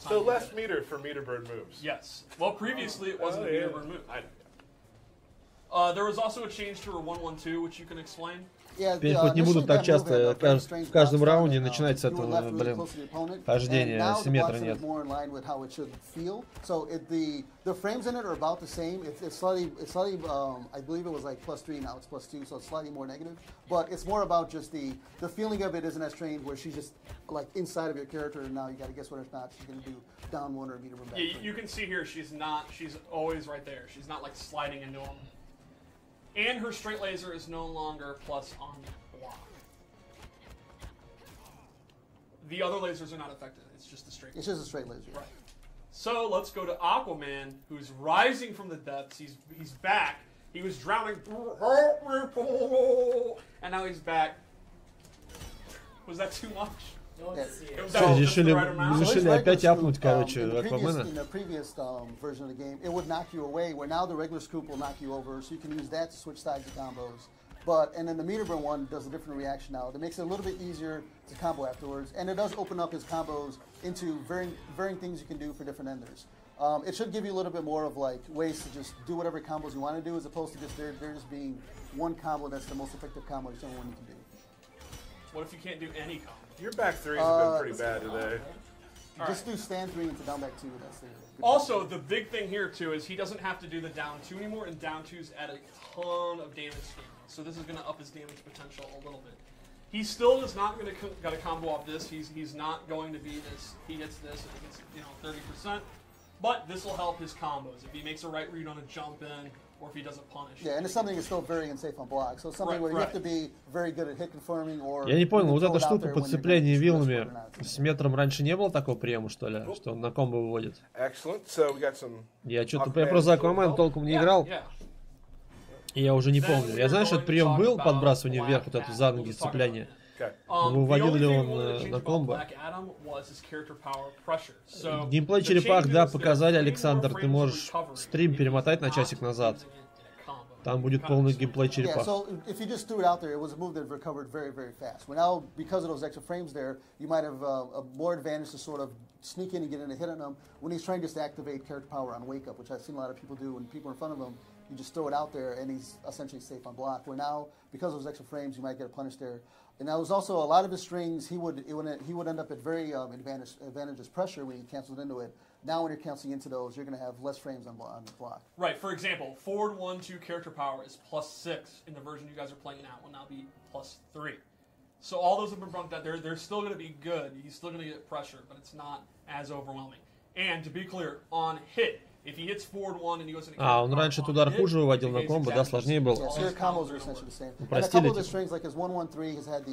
So less meter for meter burn moves. Yes. Well, previously it wasn't a meter burn move. There was also a change to her 1-1-2, which you can explain. Теперь хоть не будут так часто в каждом раунде начинать с этого, блин, хождения, симметра нет. The frames in it are about the same. It's slightly, I believe it was like +3, now it's +2, so it's slightly more negative. But it's more about just the feeling of it isn't as strange where she's just like inside of your character, and now you got to guess what or not she's going to do down 1 or meter back. Yeah, you can see here she's always right there. She's not like sliding into them. And her straight laser is no longer plus on block. The other lasers are not affected. It's just a straight laser. It's just a straight laser. Right. So let's go to Aquaman, who's rising from the depths. He's back. He was drowning. And now he's back. Was that too much? Решили опять апнуть, короче, Аквамена. In the previous version of the game, it would knock you away, where now the regular scoop will knock you over, so you can use that to switch sides of combos. And then the meter burn one does a different reaction now. It makes it a little bit easier to combo afterwards, and it does open up his combos into varying things you can do for different enders. It should give you a little bit more of like ways to just do whatever combos you want to do, as opposed to just there just being one combo that's the most effective combo someone can do. What if you can't do any combo? Your back threes have been pretty bad today. Just do stand 3 into down back 2. That's it. Also, the big thing here too is he doesn't have to do the down 2 anymore, and down 2's at a ton of damage scale. So this is going to up his damage potential a little bit. He still is not going to got a combo off this. He's not going to be this. He hits this and he gets 30%. But this will help his combos if he makes a right read on a jump in, or if he doesn't punish. Yeah, and it's something that's still very unsafe on block. So it's something where you have to be very good at hit confirming or. Я не понял, вот эта штука подцепления вилами с метром раньше не было такого приема, что ли, что он на комбо выводит? Я просто Аквамена толком не играл. И я уже не помню. Я знаю, что этот прием был, подбрасывание вверх, вот это за ноги сцепляние. Выводил ли он на комбо? Геймплей черепах, да, показали, Александр, ты можешь стрим перемотать на часик назад. Там будет полный геймплей черепах. So if you just threw it out there, it was a move that recovered very, very fast. Well, now, because of those extra frames there, you might have a more advantage to sort of sneak in and get in a hit on him when he's trying just to activate character power on wake up, which I've seen a lot of people do. When people are in front of him, you just throw it out there, and he's essentially safe on block. Where now, because of those extra frames, you might get a punish there. And there was also a lot of his strings. He would end up at very advantageous pressure when he canceled into it. Now, when you're canceling into those, you're going to have less frames on the block. Right. For example, forward 1-2 character power is +6 in the version you guys are playing now. Will now be +3. So all those have been bumped out. They're still going to be good. He's still going to get pressure, but it's not as overwhelming. And to be clear, on hit, if he hits forward one and he goes into он раньше этот удар хуже выводил на комбо, да, сложнее было. So your combos are essentially the same. And a Упростили couple of the типа. strings, like his 1-1-3, has had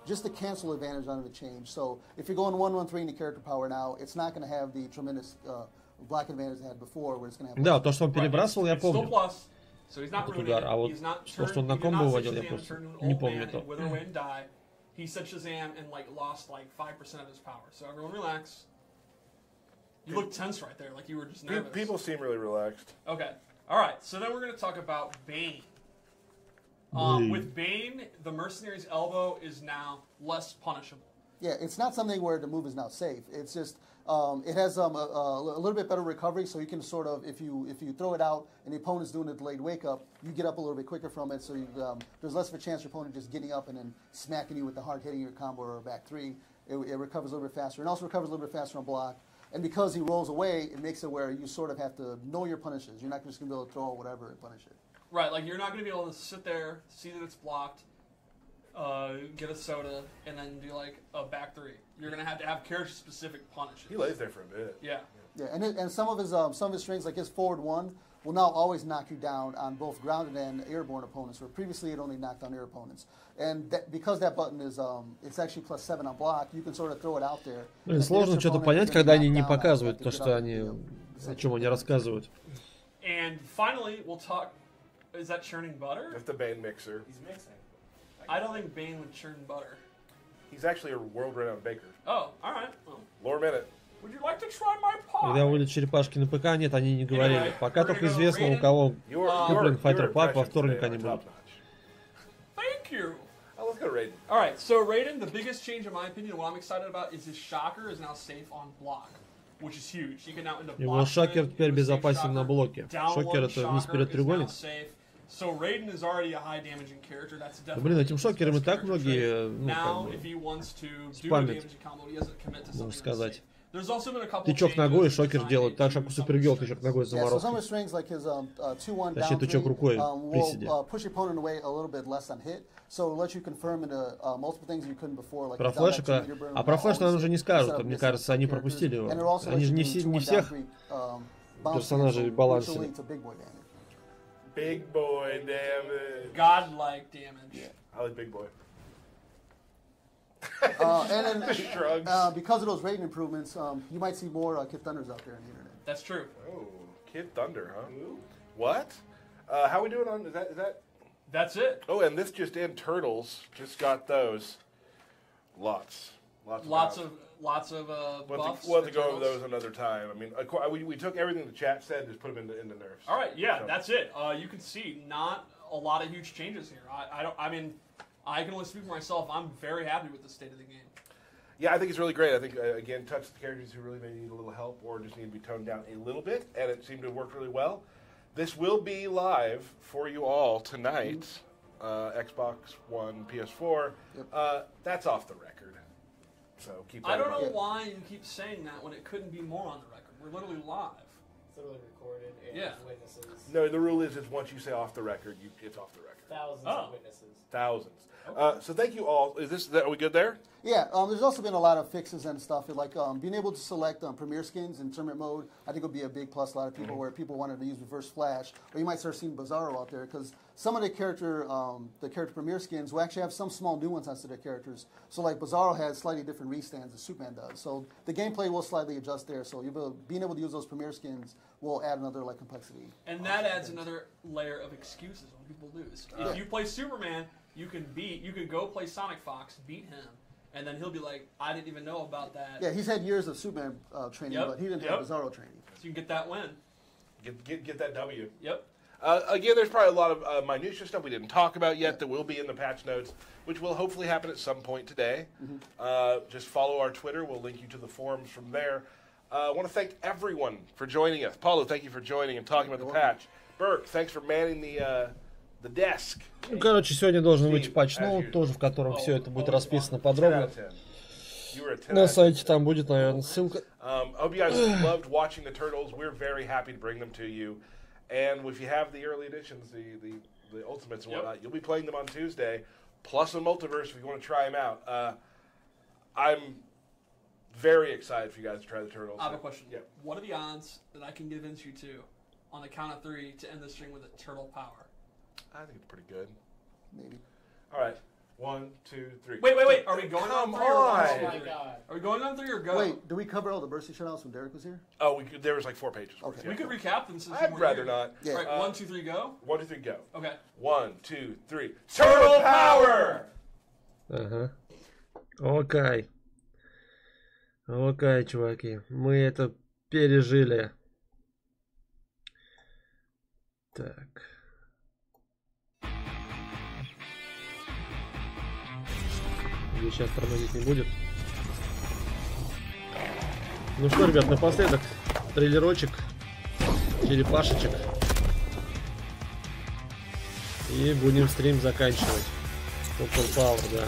just the cancel advantage on the change. So if you're going 1-1-3 into character power now, it's not going to have the tremendous black advantage it had before, where it's going to have. Да, то, что он перебрасывал, я помню. So he's not Этот удар, а вот то, что он на комбо выводил, я просто не помню то. He said Shazam and like lost like 5% of his power. So everyone relax. You look tense right there, like you were just nervous. People seem really relaxed. Okay. All right. So then we're going to talk about Bane. With Bane, the mercenary's elbow is now less punishable. Yeah, it's not something where the move is now safe. It's just it has a little bit better recovery, so you can sort of, if you throw it out and the opponent's doing a delayed wake up, you get up a little bit quicker from it. So there's less of a chance your opponent just getting up and then smacking you with the hard hitting your combo or back three. It recovers a little bit faster, and also recovers a little bit faster on block. And because he rolls away, it makes it where you sort of have to know your punishes. You're not just going to be able to throw whatever and punish it. Right, like you're not going to be able to sit there, see that it's blocked, get a soda, and then do like a back three. You're going to have character-specific punishes. He lays there for a bit. Yeah. Yeah, and some of his strings, like his forward one, will now always knock you down on both grounded and airborne opponents, where previously it only knocked on air opponents. And because that button is, it's actually +7 on block, you can sort of throw it out there. Блин, сложно что-то понять, когда они не показывают то, что они, о чем они рассказывают. And finally, we'll talk. Is that churning butter? That's the Bane mixer. He's mixing. I don't think Bane would churn butter. He's actually a world-renowned baker. Oh, all right. Well, Lore minute. Would you like to try my pie? Когда выйдут черепашки на ПК, нет, они не говорили. Пока только известно, у кого куплен Fighter Pack, во вторник они будут. Thank you. Oh, let's go Raiden. All right, so Raiden, the biggest change in my opinion, what I'm excited about is his shocker is now safe on block, which is huge. You can now end up Его шокер теперь безопасен на блоке. Шокер это вниз-вперед треугольник. So Raiden is already a high damaging character. That's definitely. Блин, этим шокером и так многие, ну, Now, if he wants to do a спамят, damaging combo, he doesn't commit to можно something сказать. There's also been a couple Тычок ногой, шокер делают, так же, как у Супергерл, тычок ногой с Yeah, so some заморозкой. of the strings, like his 2-1 Тащи down тычок 3, рукой в приседе. will push your opponent away a little bit less on hit, so it lets you confirm into multiple things you couldn't before. Like Про флешика, а про флеш нам уже не скажут, мне кажется, они пропустили его. Они же не всех персонажей балансили. Big boy damage. Godlike damage. Yeah. I like big boy. And then because of those rating improvements, you might see more Kid Thunders out there on the internet. That's true. Oh, Kid Thunder, huh? What? How we doing on? Is that? That's it. Oh, and this just in, Turtles just got those. Lots of buffs. We'll have to go over those another time. I mean, we took everything the chat said and just put them into nerfs. All right, yeah, so. That's it. You can see not a lot of huge changes here. I mean, I can only speak for myself. I'm very happy with the state of the game. Yeah, I think it's really great. I think, again, touch the characters who really maybe need a little help or just need to be toned down a little bit, and it seemed to work really well. This will be live for you all tonight. Xbox One, PS4. Yep. That's off the record. So keep that I don't know why you keep saying that when it couldn't be more on the record. We're literally live. It's literally recorded and witnesses. No, the rule is once you say off the record, it's off the record. Thousands of witnesses. Thousands. Okay. So thank you all. Are we good there? Yeah, there's also been a lot of fixes and stuff. Like being able to select Premier skins in tournament mode, I think would be a big plus. A lot of people where people wanted to use reverse flash, or you might start seeing Bizarro out there because some of the character Premier skins will actually have some small nuances to their characters. So like Bizarro has slightly different restands than Superman does. So the gameplay will slightly adjust there. So being able to use those Premier skins will add another complexity. And that adds another layer of excuses when people lose. If you play Superman, you can go play Sonic Fox, beat him. And then he'll be like, I didn't even know about that. Yeah, he's had years of Superman training, but he didn't have Bizarro training. So you can get that win. Get that W. Yep. Again, there's probably a lot of minutia stuff we didn't talk about yet that will be in the patch notes, which will hopefully happen at some point today. Just follow our Twitter. We'll link you to the forums from there. I want to thank everyone for joining us. Paulo, thank you for joining and talking about the patch. Burke, thanks for manning the desk. Ну, короче, сегодня должен выйти патч, ну, тоже в котором все это будет расписано подробно. На сайте там будет, наверное, ссылка. Hope you guys loved watching the Turtles. We're very happy to bring them to you. And if you have the early editions, the Ultimates and whatnot, you'll be playing them on Tuesday. plus a multiverse if you want to try them out. I'm very excited for you guys to try the turtles. I have a question. Yeah. What are the odds that I can convince you to, on the count of 3, to end the string with a turtle power? I think it's pretty good. Maybe. All right. 1, 2, 3. Wait. Are we going on 3 or Oh on my 3? god. Are we going on 3 or go? Wait, do we cover all the bursty shoutouts when Derek was here? Oh, there was like 4 pages. Okay. Yeah. We could recap them since I'd rather not. Yeah. All right, 1, 2, 3, go. 1, 2, 3, go. Okay. 1, 2, 3. Turtle power! Ага. Окей. Окей, чуваки. Мы это пережили. Так. Ее сейчас тормозить не будет. Ну что, ребят, напоследок трейлерочек, черепашечек. И будем стрим заканчивать. Full Power, да.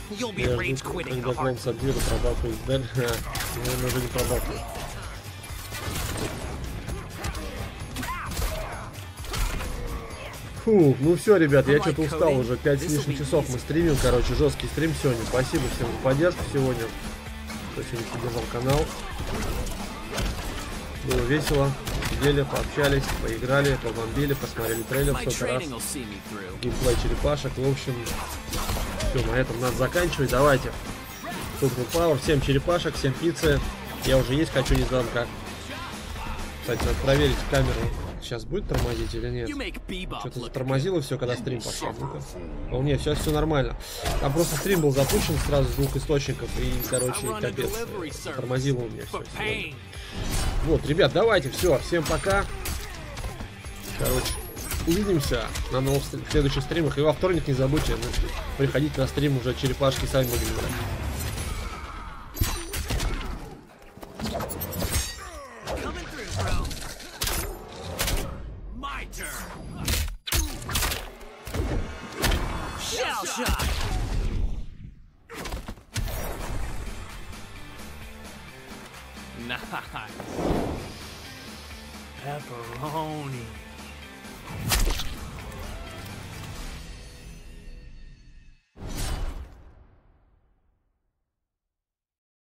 Я жду, когда клон Сабзира пробапает Бель. Он уже не пробапает. Фу, ну все, ребят, я что-то устал уже. 5 с лишним часов мы стримим, короче, жесткий стрим сегодня. Спасибо всем за поддержку сегодня. Кто сегодня поддержал канал. Было весело. Сидели, пообщались, поиграли, побомбили, посмотрели трейлер в сотый раз. Геймплей черепашек. В общем, все, на этом надо заканчивать. Давайте. Full Power, 7 черепашек, 7 пиццы. Я уже есть, хочу, не знаю как. Кстати, надо проверить камеру. Сейчас будет тормозить или нет? Что-то затормозило все, когда стрим пошел. Ну нет, сейчас все нормально. Там просто стрим был запущен сразу с 2 источников. И, короче, капец. Тормозило у меня все. Вот, ребят, давайте, все, всем пока. Короче, увидимся на новых следующих стримах. И во вторник не забудьте приходить на стрим, уже черепашки сами будем играть. Nice. Pepperoni.